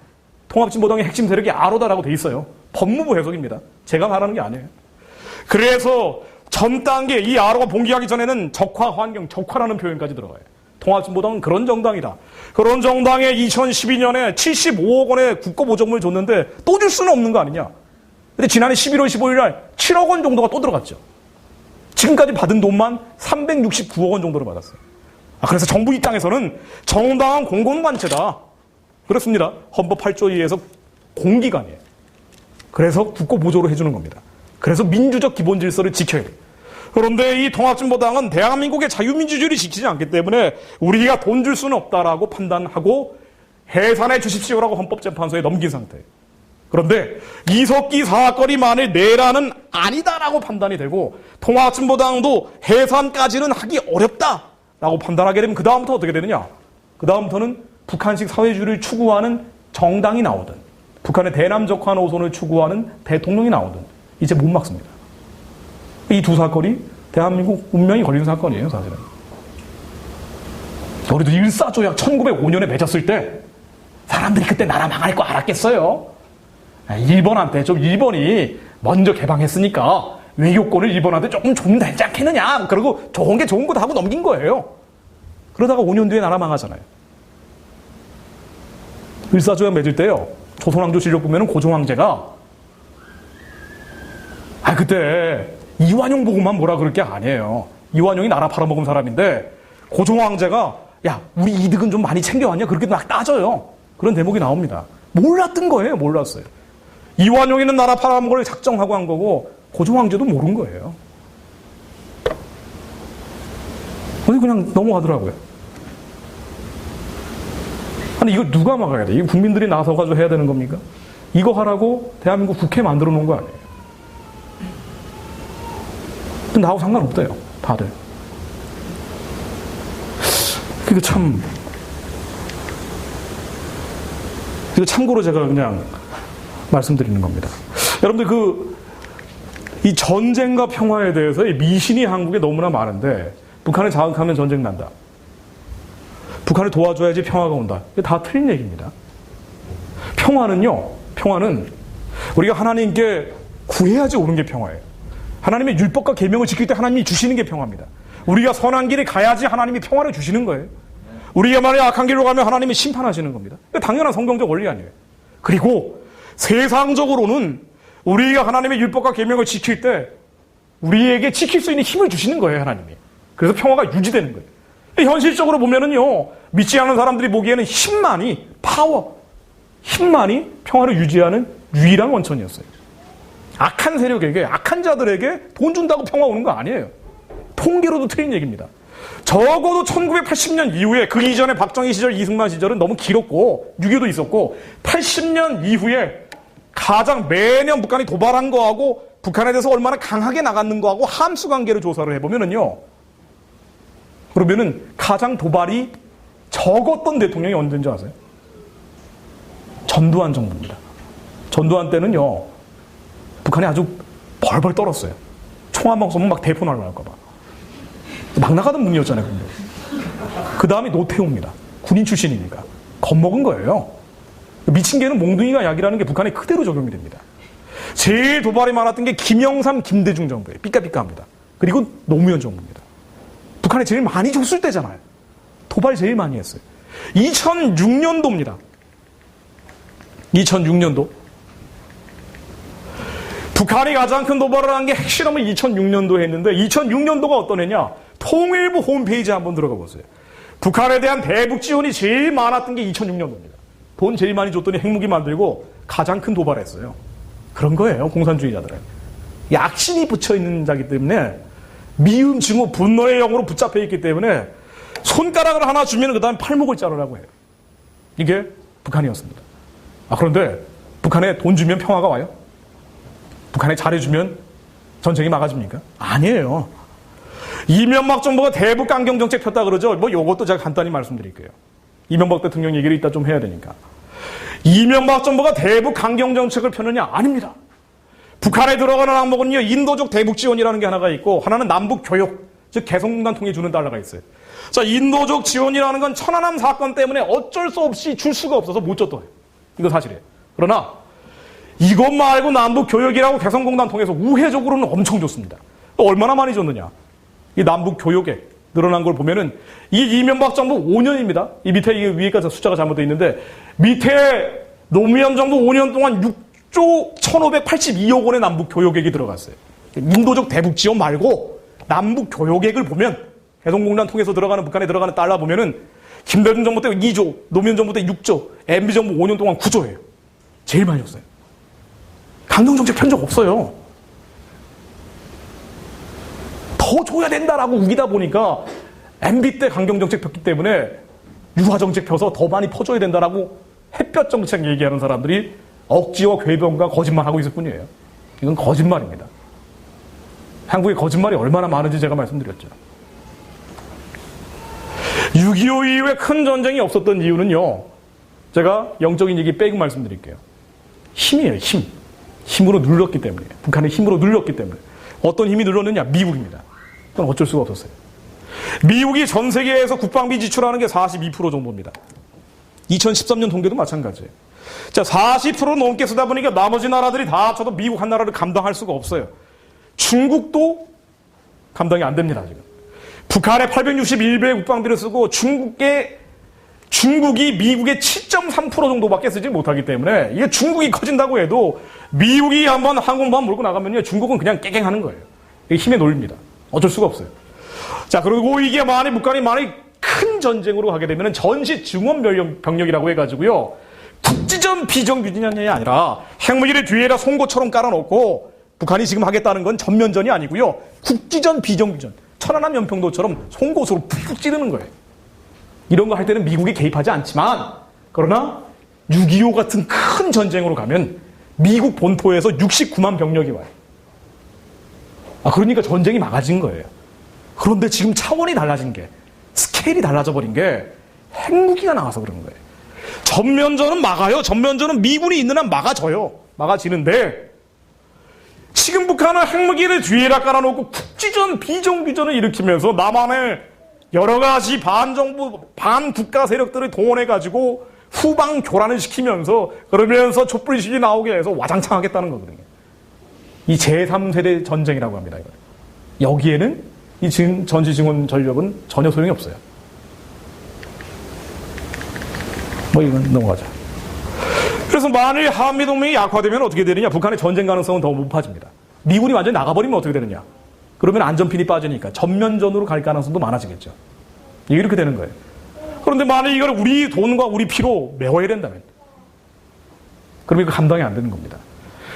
통합진보당의 핵심 세력이 아로다라고 돼 있어요. 법무부 해석입니다. 제가 말하는 게 아니에요. 그래서 전 단계 이 아로가 봉기하기 전에는 적화 환경, 적화라는 표현까지 들어가요. 통합진보당은 그런 정당이다. 그런 정당에 2012년에 75억 원의 국고보조금을 줬는데 또 줄 수는 없는 거 아니냐. 근데 지난해 11월 15일 날 7억 원 정도가 또 들어갔죠. 지금까지 받은 돈만 369억 원 정도를 받았어요. 그래서 정부 입장에서는 정당한 공공관체다. 그렇습니다. 헌법 8조 2에서 공기관이에요. 그래서 국고보조로 해주는 겁니다. 그래서 민주적 기본 질서를 지켜야 돼요. 그런데 이 통합진보당은 대한민국의 자유민주주의를 지키지 않기 때문에 우리가 돈 줄 수는 없다라고 판단하고 해산해 주십시오라고 헌법재판소에 넘긴 상태예요. 그런데 이석기 사건이 만일 내란은 아니다라고 판단이 되고 통합진보당도 해산까지는 하기 어렵다라고 판단하게 되면 그 다음부터 어떻게 되느냐? 그 다음부터는 북한식 사회주의를 추구하는 정당이 나오든 북한의 대남적화 노선을 추구하는 대통령이 나오든 이제 못 막습니다. 이 두 사건이 대한민국 운명이 걸린 사건이에요, 사실은. 우리도 일사조약 1905년에 맺었을 때 사람들이 그때 나라 망할 거 알았겠어요? 일본한테 좀 일본이 먼저 개방했으니까 외교권을 일본한테 조금 좀 되지 않겠느냐. 그리고 좋은 게 좋은 거다 하고 넘긴 거예요. 그러다가 5년 뒤에 나라 망하잖아요. 일사조약 맺을 때요. 조선왕조실록 보면은 고종황제가 그때 이완용 보고만 뭐라 그럴 게 아니에요. 이완용이 나라 팔아먹은 사람인데 고종황제가 야 우리 이득은 좀 많이 챙겨왔냐 그렇게 막 따져요. 그런 대목이 나옵니다. 몰랐던 거예요. 몰랐어요. 이완용이는 나라 팔아먹은 걸 작정하고 한 거고 고종황제도 모른 거예요. 그냥 넘어가더라고요. 아니 이거 누가 막아야 돼? 이거 국민들이 나서가지고 해야 되는 겁니까? 이거 하라고 대한민국 국회 만들어 놓은 거 아니에요. 근데 나하고 상관없대요. 다들. 그게 참 이거 참고로 제가 그냥 말씀드리는 겁니다. 여러분들 이 전쟁과 평화에 대해서 이 미신이 한국에 너무나 많은데 북한을 자극하면 전쟁 난다. 북한을 도와줘야지 평화가 온다. 이게 다 틀린 얘기입니다. 평화는 우리가 하나님께 구해야지 오는 게 평화예요. 하나님의 율법과 계명을 지킬 때 하나님이 주시는 게 평화입니다. 우리가 선한 길을 가야지 하나님이 평화를 주시는 거예요. 우리가 만약에 악한 길로 가면 하나님이 심판하시는 겁니다. 당연한 성경적 원리 아니에요. 그리고 세상적으로는 우리가 하나님의 율법과 계명을 지킬 때 우리에게 지킬 수 있는 힘을 주시는 거예요, 하나님이. 그래서 평화가 유지되는 거예요. 현실적으로 보면은요, 믿지 않는 사람들이 보기에는 힘만이 평화를 유지하는 유일한 원천이었어요. 악한 세력에게, 악한 자들에게 돈 준다고 평화 오는 거 아니에요. 통계로도 틀린 얘기입니다. 적어도 1980년 이후에 그 이전에 박정희 시절, 이승만 시절은 너무 길었고 6.25도 있었고 80년 이후에 가장 매년 북한이 도발한 거하고 북한에 대해서 얼마나 강하게 나갔는 거하고 함수 관계를 조사를 해보면은요. 그러면은 가장 도발이 적었던 대통령이 언제인지 아세요? 전두환 정부입니다. 전두환 때는요. 북한이 아주 벌벌 떨었어요. 총 한 방 쏘면 막 대포 날라갈까 봐. 막 나가던 분이었잖아요. 그 다음이 노태우입니다. 군인 출신이니까. 겁먹은 거예요. 미친 개는 몽둥이가 약이라는 게 북한에 그대로 적용이 됩니다. 제일 도발이 많았던 게 김영삼, 김대중 정부예요. 삐까삐까합니다. 그리고 노무현 정부입니다. 북한에 제일 많이 줬을 때잖아요. 도발 제일 많이 했어요. 2006년도입니다. 2006년도. 북한이 가장 큰 도발을 한 게 핵실험을 2006년도에 했는데 2006년도가 어떤 해냐? 통일부 홈페이지에 한번 들어가 보세요. 북한에 대한 대북 지원이 제일 많았던 게 2006년도입니다. 돈 제일 많이 줬더니 핵무기 만들고 가장 큰 도발했어요. 그런 거예요. 공산주의자들은. 약신이 붙여있는 자기 때문에 미움, 증오, 분노의 영으로 붙잡혀 있기 때문에 손가락을 하나 주면 그 다음에 팔목을 자르라고 해요. 이게 북한이었습니다. 그런데 북한에 돈 주면 평화가 와요? 북한에 잘해주면 전쟁이 막아집니까? 아니에요. 이명박 정부가 대북 강경 정책 폈다 그러죠. 요것도 제가 간단히 말씀드릴게요. 이명박 대통령 얘기를 이따 좀 해야 되니까. 이명박 정부가 대북 강경 정책을 펴느냐? 아닙니다. 북한에 들어가는 항목은요, 인도적 대북 지원이라는 게 하나가 있고, 하나는 남북 교육, 즉 개성공단 통해 주는 달러가 있어요. 자, 인도적 지원이라는 건 천안함 사건 때문에 어쩔 수 없이 줄 수가 없어서 못 줬더래요. 이거 사실이에요. 그러나 이것 말고 남북 교육이라고 개성공단 통해서 우회적으로는 엄청 줬습니다. 또 얼마나 많이 줬느냐? 이 남북 교육에 늘어난 걸 보면은 이 이명박 정부 5년입니다. 이 밑에 이 위에까지 숫자가 잘못되어 있는데 밑에 노무현 정부 5년 동안 6조 1,582억 원의 남북 교육액이 들어갔어요. 인도적 대북 지원 말고 남북 교육액을 보면 개성공단 통해서 들어가는 북한에 들어가는 달러 보면은 김대중 정부 때 2조, 노무현 정부 때 6조, MB 정부 5년 동안 9조예요. 제일 많이 줬어요. 강경정책 편 적 없어요. 더 줘야 된다라고 우기다 보니까 MB 때 강경정책 폈기 때문에 유화정책 펴서 더 많이 퍼줘야 된다라고 햇볕 정책 얘기하는 사람들이 억지와 궤변과 거짓말하고 있을 뿐이에요. 이건 거짓말입니다. 한국의 거짓말이 얼마나 많은지 제가 말씀드렸죠. 6.25 이후에 큰 전쟁이 없었던 이유는요. 제가 영적인 얘기 빼고 말씀드릴게요. 힘이에요. 힘. 힘으로 눌렀기 때문이에요. 북한의 힘으로 눌렀기 때문에. 어떤 힘이 눌렀느냐? 미국입니다. 그건 어쩔 수가 없었어요. 미국이 전 세계에서 국방비 지출하는 게 42% 정도입니다. 2013년 통계도 마찬가지예요. 자, 40% 넘게 쓰다 보니까 나머지 나라들이 다 합쳐도 미국 한 나라를 감당할 수가 없어요. 중국도 감당이 안 됩니다, 지금. 북한에 861배의 국방비를 쓰고 중국이 미국의 7.3% 정도밖에 쓰지 못하기 때문에 이게 중국이 커진다고 해도 미국이 한번 항공모함 몰고 나가면요, 중국은 그냥 깨갱하는 거예요. 이게 힘에 놀립니다. 어쩔 수가 없어요. 자, 그리고 이게 북한이 큰 전쟁으로 가게 되면 전시 증원 병력이라고 해가지고요, 국지전 비정규진이 아니라 핵무기를 뒤에다 송곳처럼 깔아놓고 북한이 지금 하겠다는 건 전면전이 아니고요, 국지전 비정규전, 천안함 연평도처럼 송곳으로 푹 찌르는 거예요. 이런 거 할 때는 미국이 개입하지 않지만, 그러나 6.25 같은 큰 전쟁으로 가면 미국 본토에서 69만 병력이 와요. 그러니까 전쟁이 막아진 거예요. 그런데 지금 차원이 달라진 게, 스케일이 달라져 버린 게 핵무기가 나와서 그런 거예요. 전면전은 막아요. 전면전은 미군이 있는 한 막아져요. 막아지는데 지금 북한은 핵무기를 뒤에다 깔아놓고 국지전 비정규전을 일으키면서 남한의 여러 가지 반정부, 반국가 세력들을 동원해가지고 후방 교란을 시키면서, 그러면서 촛불식이 나오게 해서 와장창 하겠다는 거거든요. 이 제3세대 전쟁이라고 합니다. 이걸. 여기에는 이 전시 증원 전력은 전혀 소용이 없어요. 이건 넘어가자. 그래서 만일 한미동맹이 약화되면 어떻게 되느냐? 북한의 전쟁 가능성은 더 높아집니다. 미군이 완전히 나가버리면 어떻게 되느냐? 그러면 안전핀이 빠지니까 전면전으로 갈 가능성도 많아지겠죠. 이렇게 되는 거예요. 그런데 만일 이걸 우리 돈과 우리 피로 메워야 된다면, 그러면 이거 감당이 안 되는 겁니다.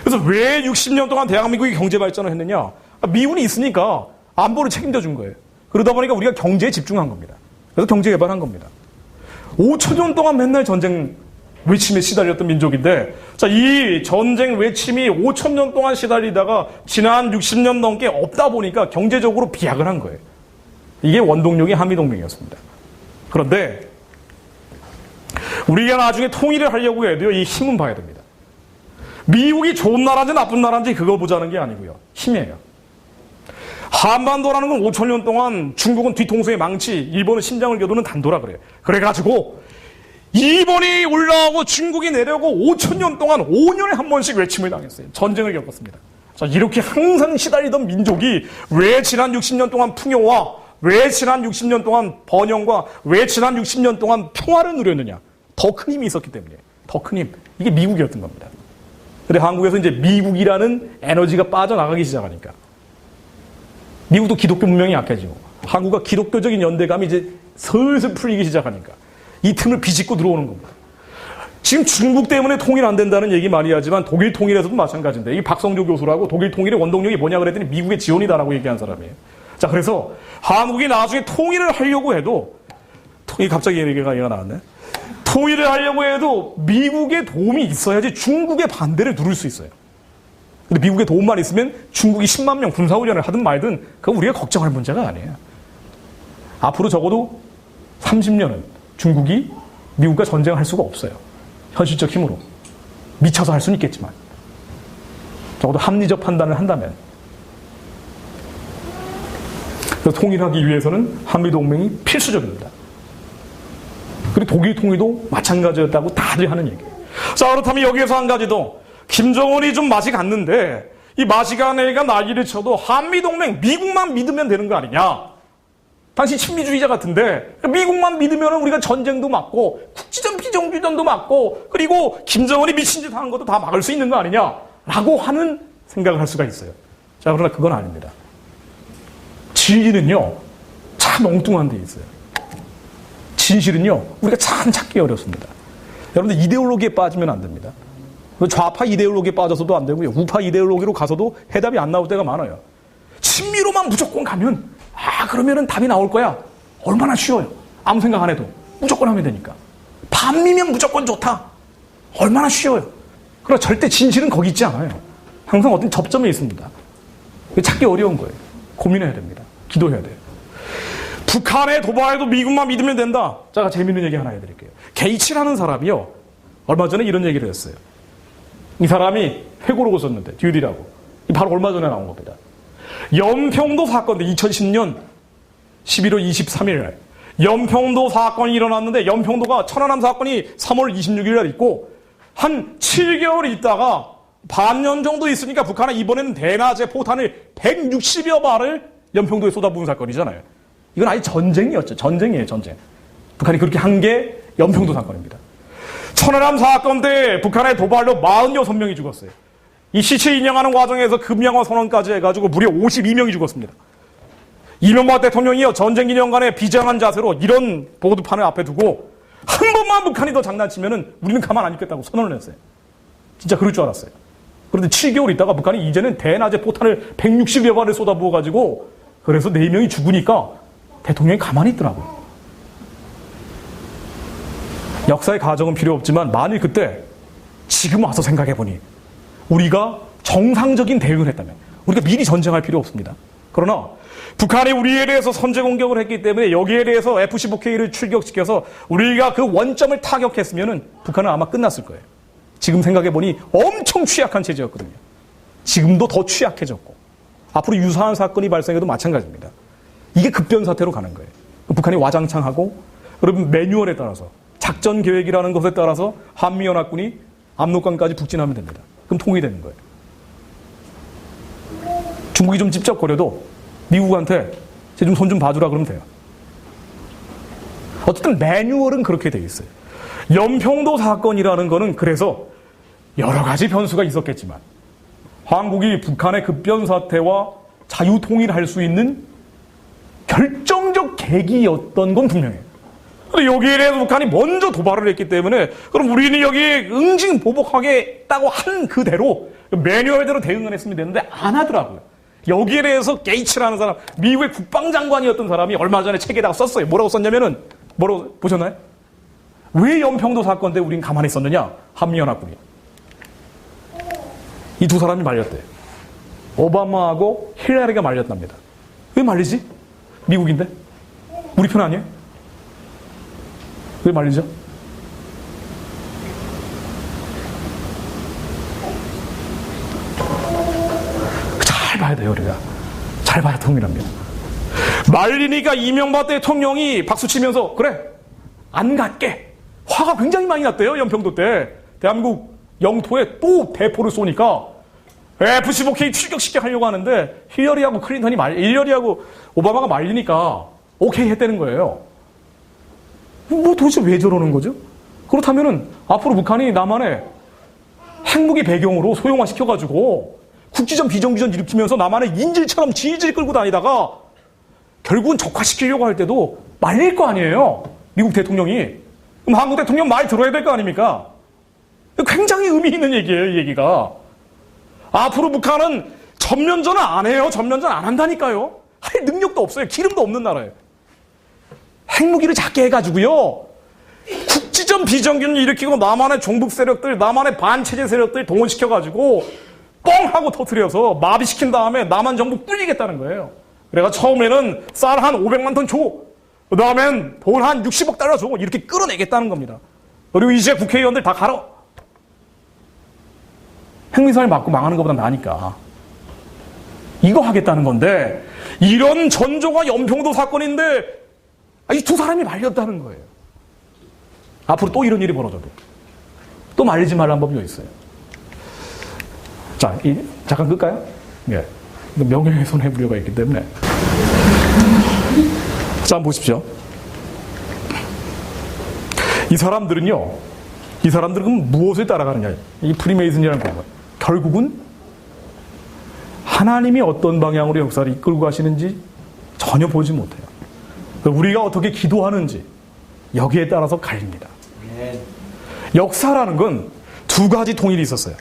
그래서 왜 60년 동안 대한민국이 경제 발전을 했느냐? 미군이 있으니까 안보를 책임져 준 거예요. 그러다 보니까 우리가 경제에 집중한 겁니다. 그래서 경제 개발한 겁니다. 5,000년 동안 맨날 전쟁 외침에 시달렸던 민족인데, 자, 이 전쟁 외침이 5,000년 동안 시달리다가 지난 60년 넘게 없다 보니까 경제적으로 비약을 한 거예요. 이게 원동력이 한미동맹이었습니다. 그런데 우리가 나중에 통일을 하려고 해도요, 이 힘은 봐야 됩니다. 미국이 좋은 나라인지 나쁜 나라인지 그거 보자는 게 아니고요, 힘이에요. 한반도라는 건 5,000년 동안 중국은 뒤통수에 망치, 일본은 심장을 겨누는 단도라 그래요. 그래가지고 일본이 올라오고 중국이 내려오고 5,000년 동안 5년에 한 번씩 외침을 당했어요. 전쟁을 겪었습니다. 자, 이렇게 항상 시달리던 민족이 왜 지난 60년 동안 풍요와, 왜 지난 60년 동안 번영과, 왜 지난 60년 동안 평화를 누렸느냐? 더 큰 힘이 있었기 때문에. 더 큰 힘. 이게 미국이었던 겁니다. 근데 한국에서 이제 미국이라는 에너지가 빠져나가기 시작하니까 미국도 기독교 문명이 약해지고 한국과 기독교적인 연대감이 이제 슬슬 풀리기 시작하니까 이 틈을 비집고 들어오는 겁니다. 지금 중국 때문에 통일 안 된다는 얘기 많이 하지만 독일 통일에서도 마찬가지인데, 이 박성조 교수라고 독일 통일의 원동력이 뭐냐 그랬더니 미국의 지원이다라고 얘기한 사람이에요. 자, 그래서 한국이 나중에 통일을 하려고 해도, 갑자기 얘기가 나왔네. 통일을 하려고 해도 미국의 도움이 있어야지 중국의 반대를 누를 수 있어요. 근데 미국의 도움만 있으면 중국이 10만 명 군사훈련을 하든 말든 그건 우리가 걱정할 문제가 아니에요. 앞으로 적어도 30년은 중국이 미국과 전쟁할 수가 없어요. 현실적 힘으로. 미쳐서 할 수는 있겠지만. 적어도 합리적 판단을 한다면. 그래서 통일하기 위해서는 한미동맹이 필수적입니다. 그리고 독일 통일도 마찬가지였다고 다들 하는 얘기예요. 자, 그렇다면 여기에서 한 가지 더. 김정은이 좀 맛이 갔는데 이 맛이 간 애가 난리를 쳐도 한미동맹 미국만 믿으면 되는 거 아니냐. 당신 친미주의자 같은데 미국만 믿으면 우리가 전쟁도 막고 국지전 비정규전도 막고 그리고 김정은이 미친 짓 하는 것도 다 막을 수 있는 거 아니냐라고 하는 생각을 할 수가 있어요. 자, 그러나 그건 아닙니다. 진리는요 참 엉뚱한 데 있어요. 진실은요 우리가 참 찾기 어렵습니다. 여러분들 이데올로기에 빠지면 안 됩니다. 좌파 이데올로기에 빠져서도 안 되고요. 우파 이데올로기로 가서도 해답이 안 나올 때가 많아요. 친미로만 무조건 가면 그러면은 답이 나올 거야. 얼마나 쉬워요. 아무 생각 안 해도 무조건 하면 되니까. 반미면 무조건 좋다. 얼마나 쉬워요. 그러나 절대 진실은 거기 있지 않아요. 항상 어떤 접점에 있습니다. 찾기 어려운 거예요. 고민해야 됩니다. 기도해야 돼요. 북한의 도발도 미국만 믿으면 된다. 제가 재밌는 얘기 하나 해드릴게요. 게이츠라는 사람이요. 얼마 전에 이런 얘기를 했어요. 이 사람이 회고록을 썼는데, 듀디라고. 바로 얼마 전에 나온 겁니다. 연평도 사건인데 2010년 11월 23일 날 연평도 사건이 일어났는데 연평도가 천안함 사건이 3월 26일 날 있고 한 7개월 있다가 반년 정도 있으니까 북한은 이번에는 대낮에 포탄을 160여 발을 연평도에 쏟아부은 사건이잖아요. 이건 아예 전쟁이었죠. 전쟁이에요, 전쟁. 북한이 그렇게 한 게 연평도 사건입니다. 천안함 사건 때 북한의 도발로 46명이 죽었어요. 이 시체 인양하는 과정에서 금양화 선언까지 해가지고 무려 52명이 죽었습니다. 이명박 대통령이요, 전쟁 기념관에 비장한 자세로 이런 보도판을 앞에 두고 한 번만 북한이 더 장난치면은 우리는 가만 안 있겠다고 선언을 했어요. 진짜 그럴 줄 알았어요. 그런데 7개월 있다가 북한이 이제는 대낮에 포탄을 160여 발을 쏟아부어가지고 그래서 4명이 죽으니까 대통령이 가만히 있더라고요. 역사의 가정은 필요 없지만 만일 그때 지금 와서 생각해보니 우리가 정상적인 대응을 했다면 우리가 미리 전쟁할 필요 없습니다. 그러나 북한이 우리에 대해서 선제 공격을 했기 때문에 여기에 대해서 F-15K를 출격시켜서 우리가 그 원점을 타격했으면 북한은 아마 끝났을 거예요. 지금 생각해보니 엄청 취약한 체제였거든요. 지금도 더 취약해졌고 앞으로 유사한 사건이 발생해도 마찬가지입니다. 이게 급변사태로 가는 거예요. 북한이 와장창하고 여러분 매뉴얼에 따라서 작전 계획이라는 것에 따라서 한미연합군이 압록강까지 북진하면 됩니다. 그럼 통일되는 거예요. 중국이 좀 찝쩍거려도 미국한테 쟤 좀 손 좀 봐주라 그러면 돼요. 어쨌든 매뉴얼은 그렇게 돼 있어요. 연평도 사건이라는 거는 그래서 여러 가지 변수가 있었겠지만 한국이 북한의 급변사태와 자유통일할 수 있는 결정적 계기였던 건 분명해요. 근데 여기에 대해서 북한이 먼저 도발을 했기 때문에 그럼 우리는 여기에 응징보복하겠다고 한 그대로 매뉴얼대로 대응을 했으면 되는데 안 하더라고요. 여기에 대해서 게이츠라는 사람, 미국의 국방장관이었던 사람이 얼마 전에 책에다가 썼어요. 뭐라고 썼냐면은, 뭐라고 보셨나요? 왜 연평도 사건 때 우린 가만히 있었느냐? 한미연합군이. 이 두 사람이 말렸대요. 오바마하고 힐러리가 말렸답니다. 왜 말리지? 미국인데? 우리 편 아니에요? 왜 말리죠? 잘 봐야 돼요, 우리가. 잘 봐야 통일합니다. 말리니까 이명박 대통령이 박수치면서 그래, 안 갈게. 화가 굉장히 많이 났대요, 연평도 때. 대한민국 영토에 또 대포를 쏘니까 F-15K 출격시키려고 하는데 힐러리하고 힐러리하고 오바마가 말리니까 오케이 했다는 거예요. 뭐 도대체 왜 저러는 거죠? 그렇다면은 앞으로 북한이 남한에 핵무기 배경으로 소형화 시켜가지고 국지전 비정규전 일으키면서 남한의 인질처럼 질질 끌고 다니다가 결국은 적화시키려고 할 때도 말릴 거 아니에요. 미국 대통령이. 그럼 한국 대통령 말 들어야 될 거 아닙니까? 굉장히 의미 있는 얘기예요, 이 얘기가. 앞으로 북한은 전면전을 안 해요. 전면전 안 한다니까요. 할 능력도 없어요. 기름도 없는 나라예요. 핵무기를 작게 해가지고요. 국지전 비정규전 일으키고 남한의 종북 세력들, 남한의 반체제 세력들 동원시켜가지고 뻥 하고 터뜨려서 마비시킨 다음에 남한 정부 뚫리겠다는 거예요. 그래가 처음에는 쌀 한 500만 톤 줘. 그 다음엔 돈 한 60억 달러 줘. 이렇게 끌어내겠다는 겁니다. 그리고 이제 국회의원들 다 갈아. 핵미사일 맞고 망하는 것보다 나으니까. 이거 하겠다는 건데 이런 전조가 연평도 사건인데 이 두 사람이 말렸다는 거예요. 앞으로 또 이런 일이 벌어져도 또 말리지 말라는 법이 있어요. 자, 잠깐 끌까요? 예. 명예훼손 해부려가 있기 때문에. 자, 한번 보십시오. 이 사람들은 무엇을 따라가느냐. 이 프리메이슨이라는 거. 결국은 하나님이 어떤 방향으로 역사를 이끌고 가시는지 전혀 보지 못해요. 우리가 어떻게 기도하는지 여기에 따라서 갈립니다. 역사라는 건 두 가지 통일이 있었어요.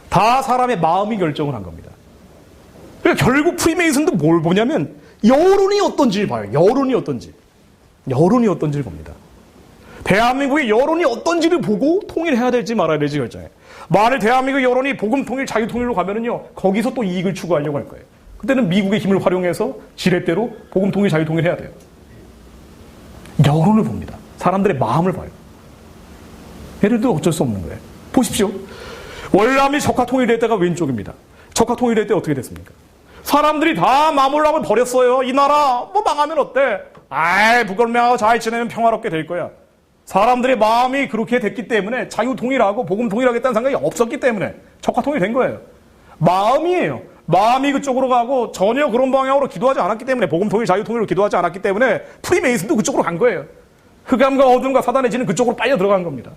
다 사람의 마음이 결정을 한 겁니다. 그러니까 결국 프리메이슨도 뭘 보냐면 여론이 어떤지를 봐요. 여론이 어떤지를 봅니다. 대한민국의 여론이 어떤지를 보고 통일해야 될지 말아야 될지 결정해요. 만일 대한민국 여론이 복음 통일, 자유 통일로 가면은요, 거기서 또 이익을 추구하려고 할 거예요. 그때는 미국의 힘을 활용해서 지렛대로 복음 통일, 자유 통일 해야 돼요. 여론을 봅니다. 사람들의 마음을 봐요. 예를 들어 어쩔 수 없는 거예요. 보십시오. 월남이 적화 통일될 때가 왼쪽입니다. 적화 통일될 때 어떻게 됐습니까? 사람들이 다 마물남을 버렸어요. 이 나라 뭐 망하면 어때? 아이, 북한명하고 잘 지내면 평화롭게 될 거야. 사람들의 마음이 그렇게 됐기 때문에 자유 통일하고 복음 통일하겠다는 생각이 없었기 때문에 적화 통일된 거예요. 마음이에요. 마음이 그쪽으로 가고 전혀 그런 방향으로 기도하지 않았기 때문에, 복음 통일, 자유 통일을 기도하지 않았기 때문에 프리메이슨도 그쪽으로 간 거예요. 흑암과 어둠과 사단의 지는 그쪽으로 빨려 들어간 겁니다.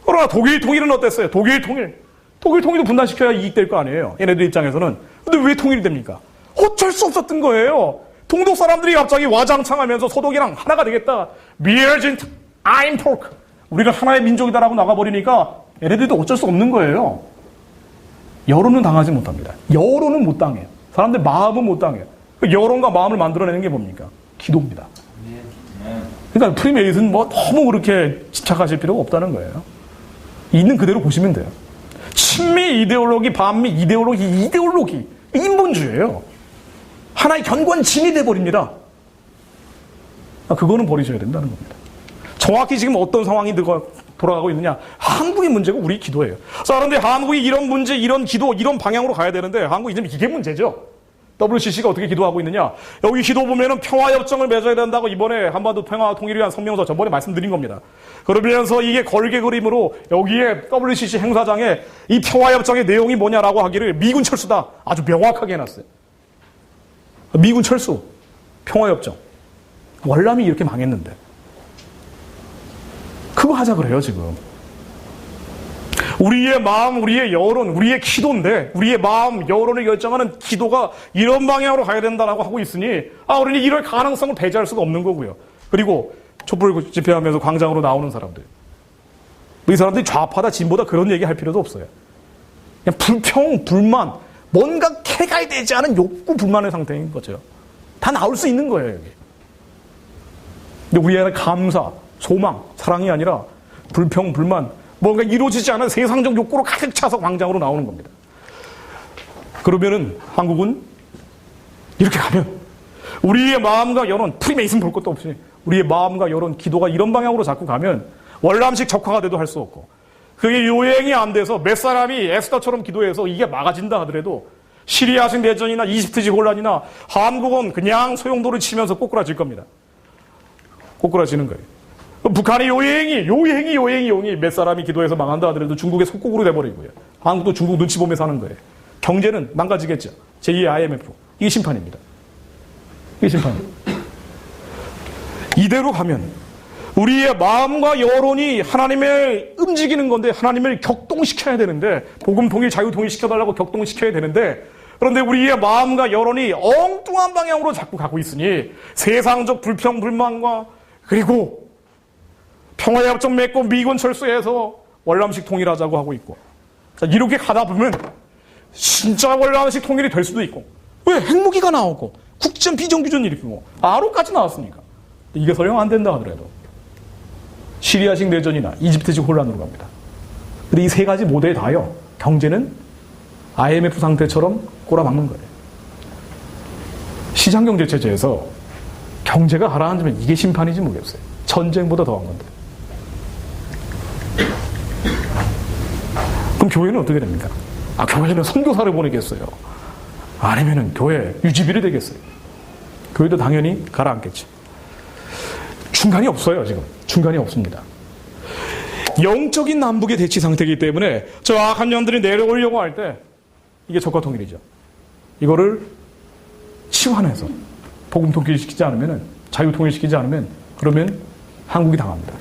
그러나 독일 통일은 어땠어요? 독일 통일도 분단시켜야 이익될 거 아니에요. 얘네들 입장에서는. 근데 왜 통일이 됩니까? 어쩔 수 없었던 거예요. 동독 사람들이 갑자기 와장창하면서 소독이랑 하나가 되겠다. 미어진트 아임포크. 우리가 하나의 민족이다라고 나가버리니까 얘네들도 어쩔 수 없는 거예요. 여론은 당하지 못합니다. 여론은 못 당해요. 사람들 마음은 못 당해요. 여론과 마음을 만들어내는 게 뭡니까? 기도입니다. 그러니까 프리메이슨 뭐 너무 그렇게 집착하실 필요가 없다는 거예요. 있는 그대로 보시면 돼요. 친미 이데올로기, 반미 이데올로기, 인본주의예요. 하나의 견고한 짐이 돼버립니다. 그거는 버리셔야 된다는 겁니다. 정확히 지금 어떤 상황이 돌아가고 있느냐? 한국의 문제고 우리 기도예요. 자, 그런데 한국이 이런 문제, 이런 기도, 이런 방향으로 가야 되는데 한국이 지금 이게 문제죠. WCC가 어떻게 기도하고 있느냐? 여기 기도 보면은 평화협정을 맺어야 된다고 이번에 한반도 평화 통일을 위한 성명서 저번에 말씀드린 겁니다. 그러면서 이게 걸개 그림으로 여기에 WCC 행사장에 이 평화협정의 내용이 뭐냐라고 하기를 미군 철수다. 아주 명확하게 해놨어요. 미군 철수, 평화협정. 월남이 이렇게 망했는데. 그거 하자 그래요, 지금. 우리의 마음, 우리의 여론, 우리의 기도인데 우리의 마음, 여론을 결정하는 기도가 이런 방향으로 가야 된다라고 하고 있으니 우리는 이럴 가능성을 배제할 수가 없는 거고요. 그리고 촛불 집회하면서 광장으로 나오는 사람들. 이 사람들이 좌파다 진보다 그런 얘기 할 필요도 없어요. 그냥 불평, 불만, 뭔가 캐가야 되지 않은 욕구, 불만의 상태인 거죠. 다 나올 수 있는 거예요, 여기. 근데 우리 안에 감사, 소망, 사랑이 아니라 불평, 불만, 뭔가 이루어지지 않은 세상적 욕구로 가득 차서 광장으로 나오는 겁니다. 그러면은 한국은 이렇게 가면 우리의 마음과 여론, 프리메이슨 볼 것도 없이 우리의 마음과 여론, 기도가 이런 방향으로 자꾸 가면 월남식 적화가 돼도 할 수 없고 그게 요행이 안 돼서 몇 사람이 에스더처럼 기도해서 이게 막아진다 하더라도 시리아식 내전이나 이집트식 혼란이나 한국은 그냥 소용돌이 치면서 꼬꾸라질 겁니다. 꼬꾸라지는 거예요. 북한의 요행이 몇 사람이 기도해서 망한다 하더라도 중국의 속국으로 돼버리고요. 한국도 중국 눈치 보며 사는 거예요. 경제는 망가지겠죠. 제2의 IMF. 이게 심판입니다. 이게 심판입니다. 이대로 가면 우리의 마음과 여론이 하나님을 움직이는 건데 하나님을 격동시켜야 되는데 복음 통일, 자유 통일 시켜달라고 격동시켜야 되는데 그런데 우리의 마음과 여론이 엉뚱한 방향으로 자꾸 가고 있으니 세상적 불평, 불만과 그리고 평화협정 맺고 미군 철수해서 월남식 통일하자고 하고 있고 자, 이렇게 가다 보면 진짜 월남식 통일이 될 수도 있고 왜 핵무기가 나오고 국전 비정규전 일으키고 RO까지 나왔으니까 이게 설령 안 된다 하더라도 시리아식 내전이나 이집트식 혼란으로 갑니다. 근데 이 세 가지 모델 다요 경제는 IMF 상태처럼 꼬라박는 거예요. 시장경제체제에서 경제가 가라앉으면 이게 심판인지 모르겠어요. 전쟁보다 더한 건데. 그럼 교회는 어떻게 됩니까? 교회는 선교사를 보내겠어요. 아니면은 교회 유지비를 대겠어요. 교회도 당연히 가라앉겠죠. 중간이 없어요, 지금. 중간이 없습니다. 영적인 남북의 대치 상태이기 때문에 저 악한 년들이 내려오려고 할 때 이게 적화통일이죠. 이거를 치환해서 복음 통일시키지 않으면 자유 통일시키지 않으면 그러면 한국이 당합니다.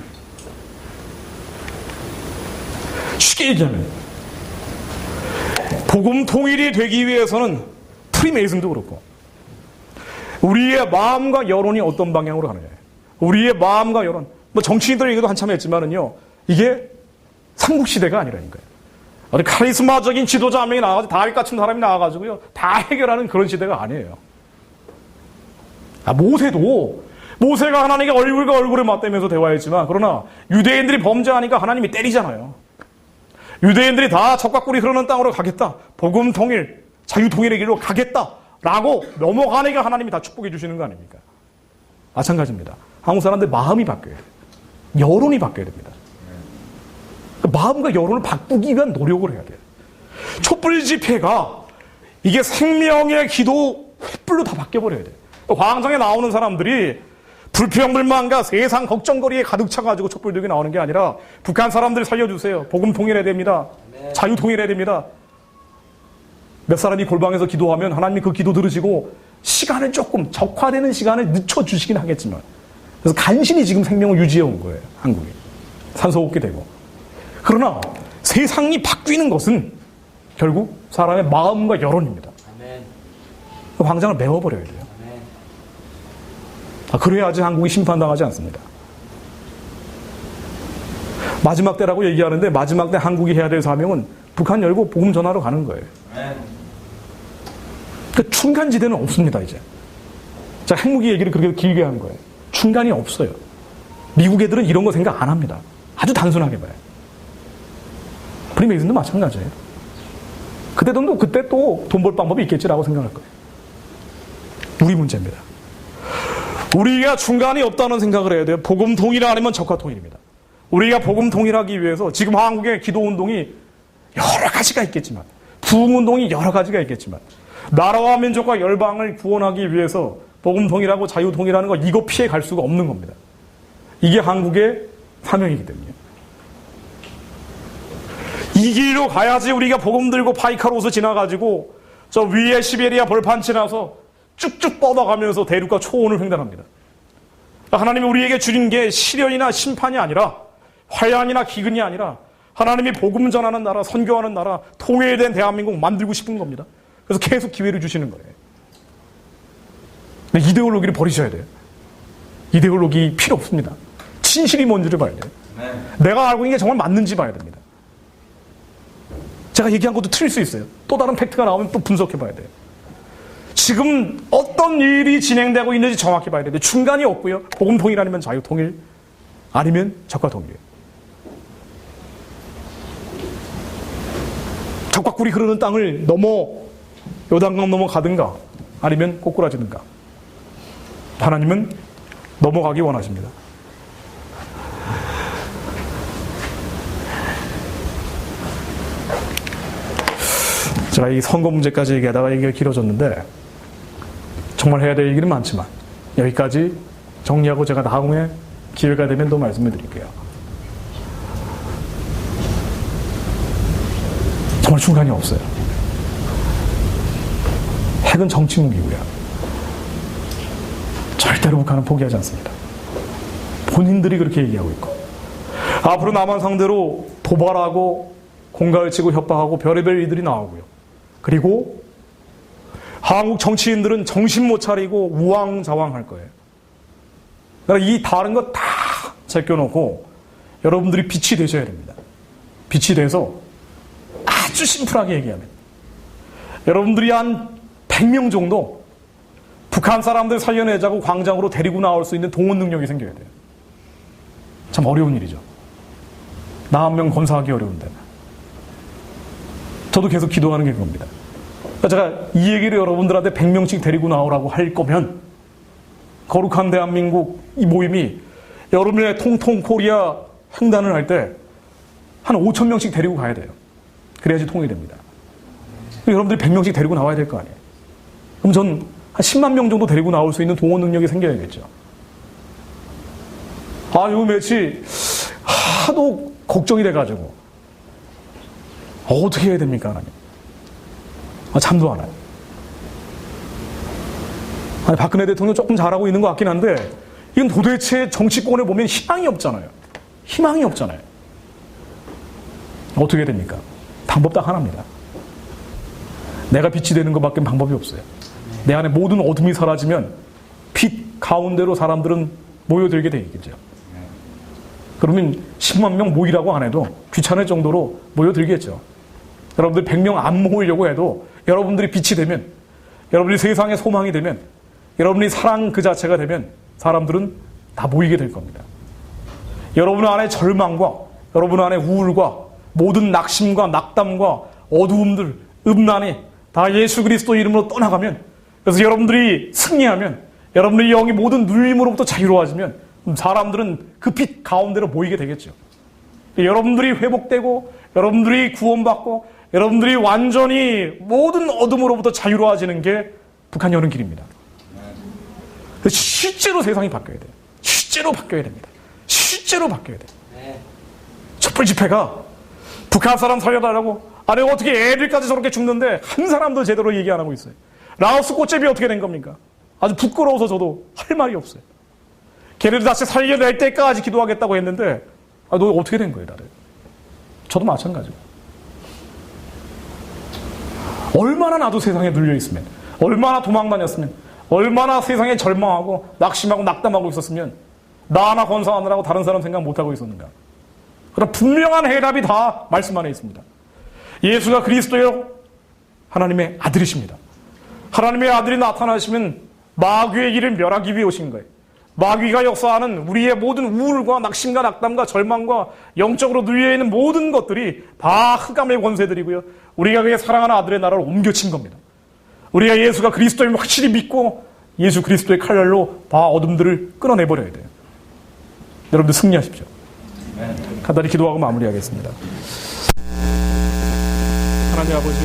쉽게 얘기하면 복음 통일이 되기 위해서는 프리메이슨도 그렇고 우리의 마음과 여론이 어떤 방향으로 가느냐예요. 우리의 마음과 여론 뭐 정치인들 얘기도 한참 했지만은요 이게 삼국시대가 아니라니까요. 어디 카리스마적인 지도자 한 명이 나와가지고 다윗 같은 사람이 나와가지고요 다 해결하는 그런 시대가 아니에요. 모세가 하나님께 얼굴과 얼굴을 맞대면서 대화했지만 그러나 유대인들이 범죄하니까 하나님이 때리잖아요. 유대인들이 다 적과 꿀이 흐르는 땅으로 가겠다. 복음 통일, 자유 통일의 길로 가겠다라고 넘어가니까 하나님이 다 축복해 주시는 거 아닙니까? 마찬가지입니다. 한국 사람들 마음이 바뀌어야 돼요. 여론이 바뀌어야 됩니다. 마음과 여론을 바꾸기 위한 노력을 해야 돼요. 촛불 집회가 이게 생명의 기도 횃불로 다 바뀌어버려야 돼요. 광장에 나오는 사람들이 불평불만과 세상 걱정거리에 가득 차가지고 촛불 들고 나오는 게 아니라 북한 사람들 살려주세요. 복음 통일해야 됩니다. 자유 통일해야 됩니다. 몇 사람이 골방에서 기도하면 하나님이 그 기도 들으시고 시간을 조금 적화되는 시간을 늦춰주시긴 하겠지만 그래서 간신히 지금 생명을 유지해 온 거예요. 한국이. 산소 없게 되고. 그러나 세상이 바뀌는 것은 결국 사람의 마음과 여론입니다. 그 광장을 메워버려야 돼요. 그래야지 한국이 심판당하지 않습니다. 마지막 때라고 얘기하는데 마지막 때 한국이 해야 될 사명은 북한 열고 복음 전하러 가는 거예요. 그 중간지대는 없습니다, 이제. 자, 핵무기 얘기를 그렇게 길게 한 거예요. 중간이 없어요. 미국 애들은 이런 거 생각 안 합니다. 아주 단순하게 봐요. 프리메이슨도 마찬가지예요. 그때 또 돈 벌 방법이 있겠지라고 생각할 거예요. 우리 문제입니다. 우리가 중간이 없다는 생각을 해야 돼요. 복음 통일 아니면 적화 통일입니다. 우리가 복음 통일하기 위해서 지금 한국의 기도 운동이 여러 가지가 있겠지만 부흥 운동이 여러 가지가 있겠지만 나라와 민족과 열방을 구원하기 위해서 복음 통일하고 자유 통일하는 거 이거 피해 갈 수가 없는 겁니다. 이게 한국의 사명이기 때문에 이 길로 가야지 우리가 복음 들고 파이카로스 지나가지고 저 위에 시베리아 벌판 지나서 쭉쭉 뻗어가면서 대륙과 초원을 횡단합니다. 하나님이 우리에게 주신 게 시련이나 심판이 아니라 환난이나 기근이 아니라 하나님이 복음 전하는 나라, 선교하는 나라, 통일된 대한민국 만들고 싶은 겁니다. 그래서 계속 기회를 주시는 거예요. 근데 이데올로기를 버리셔야 돼요. 이데올로기 필요 없습니다. 진실이 뭔지를 봐야 돼요. 내가 알고 있는 게 정말 맞는지 봐야 됩니다. 제가 얘기한 것도 틀릴 수 있어요. 또 다른 팩트가 나오면 또 분석해 봐야 돼요. 지금 어떤 일이 진행되고 있는지 정확히 봐야 돼요. 중간이 없고요. 복음 통일 아니면 자유 통일, 아니면 적과 통일이에요. 적과 꿀이 흐르는 땅을 요단강 넘어가든가 아니면 꼬꾸라지든가. 하나님은 넘어가기 원하십니다. 제가 이 선거 문제까지 얘기하다가 얘기가 길어졌는데 정말 해야 될 얘기는 많지만 여기까지 정리하고 제가 다음에 기회가 되면 또 말씀을 드릴게요. 정말 중간이 없어요. 핵은 정치 무기고요. 절대로 북한은 포기하지 않습니다. 본인들이 그렇게 얘기하고 있고 앞으로 남한 상대로 도발하고 공갈을 치고 협박하고 별의별 일들이 나오고요. 그리고 한국 정치인들은 정신 못 차리고 우왕좌왕할 거예요. 그러니까 이 다른 거 다 제껴놓고 여러분들이 빛이 되셔야 됩니다. 빛이 돼서 아주 심플하게 얘기하면 여러분들이 한 100명 정도 북한 사람들 살려내자고 광장으로 데리고 나올 수 있는 동원 능력이 생겨야 돼요. 참 어려운 일이죠. 나 한 명 건사하기 어려운데. 저도 계속 기도하는 게 그겁니다. 그러니까 제가 이 얘기를 여러분들한테 100명씩 데리고 나오라고 할 거면 거룩한 대한민국 이 모임이 여러분의 통통 코리아 횡단을 할 때 한 5,000명씩 데리고 가야 돼요. 그래야지 통일됩니다. 여러분들이 100명씩 데리고 나와야 될 거 아니에요. 그럼 전 한 10만 명 정도 데리고 나올 수 있는 동원 능력이 생겨야겠죠. 요 며칠 하도 걱정이 돼가지고 어떻게 해야 됩니까, 하나님? 잠도 안 와요. 박근혜 대통령 조금 잘하고 있는 것 같긴 한데 이건 도대체 정치권에 보면 희망이 없잖아요. 희망이 없잖아요. 어떻게 해야 됩니까? 방법 딱 하나입니다. 내가 빛이 되는 것밖에 방법이 없어요. 내 안에 모든 어둠이 사라지면 빛 가운데로 사람들은 모여들게 되겠죠. 그러면 10만 명 모이라고 안 해도 귀찮을 정도로 모여들겠죠. 여러분들 100명 안 모으려고 해도 여러분들이 빛이 되면, 여러분이 세상의 소망이 되면, 여러분이 사랑 그 자체가 되면 사람들은 다 모이게 될 겁니다. 여러분 안에 절망과 여러분 안에 우울과 모든 낙심과 낙담과 어두움들, 음란이 다 예수 그리스도 이름으로 떠나가면, 그래서 여러분들이 승리하면, 여러분들의 영이 모든 눌림으로부터 자유로워지면 사람들은 그 빛 가운데로 모이게 되겠죠. 여러분들이 회복되고 여러분들이 구원받고 여러분들이 완전히 모든 어둠으로부터 자유로워지는 게 북한이 오는 길입니다. 실제로 세상이 바뀌어야 돼요. 실제로 바뀌어야 됩니다. 실제로 바뀌어야 돼요. 촛불 집회가 북한 사람 살려달라고, 아니 어떻게 애들까지 저렇게 죽는데 한 사람도 제대로 얘기 안 하고 있어요. 라오스 꽃제비 어떻게 된 겁니까? 아주 부끄러워서 저도 할 말이 없어요. 걔네들 다시 살려낼 때까지 기도하겠다고 했는데, 너 어떻게 된 거예요, 다들? 저도 마찬가지고. 얼마나 나도 세상에 눌려있으면, 얼마나 도망다녔으면, 얼마나 세상에 절망하고 낙심하고 낙담하고 있었으면 나 하나 건사하느라고 다른 사람 생각 못하고 있었는가. 그런 분명한 해답이 다 말씀 안에 있습니다. 예수가 그리스도요 하나님의 아들이십니다. 하나님의 아들이 나타나시면 마귀의 길을 멸하기 위해 오신 거예요. 마귀가 역사하는 우리의 모든 우울과 낙심과 낙담과 절망과 영적으로 눌려있는 모든 것들이 다 흑암의 권세들이고요. 우리가 그의 사랑하는 아들의 나라로 옮겨친 겁니다. 우리가 예수가 그리스도임을 확실히 믿고 예수 그리스도의 칼날로 다 어둠들을 끊어내버려야 돼요. 여러분들 승리하십시오. 간단히 기도하고 마무리하겠습니다. 하나님 아버지,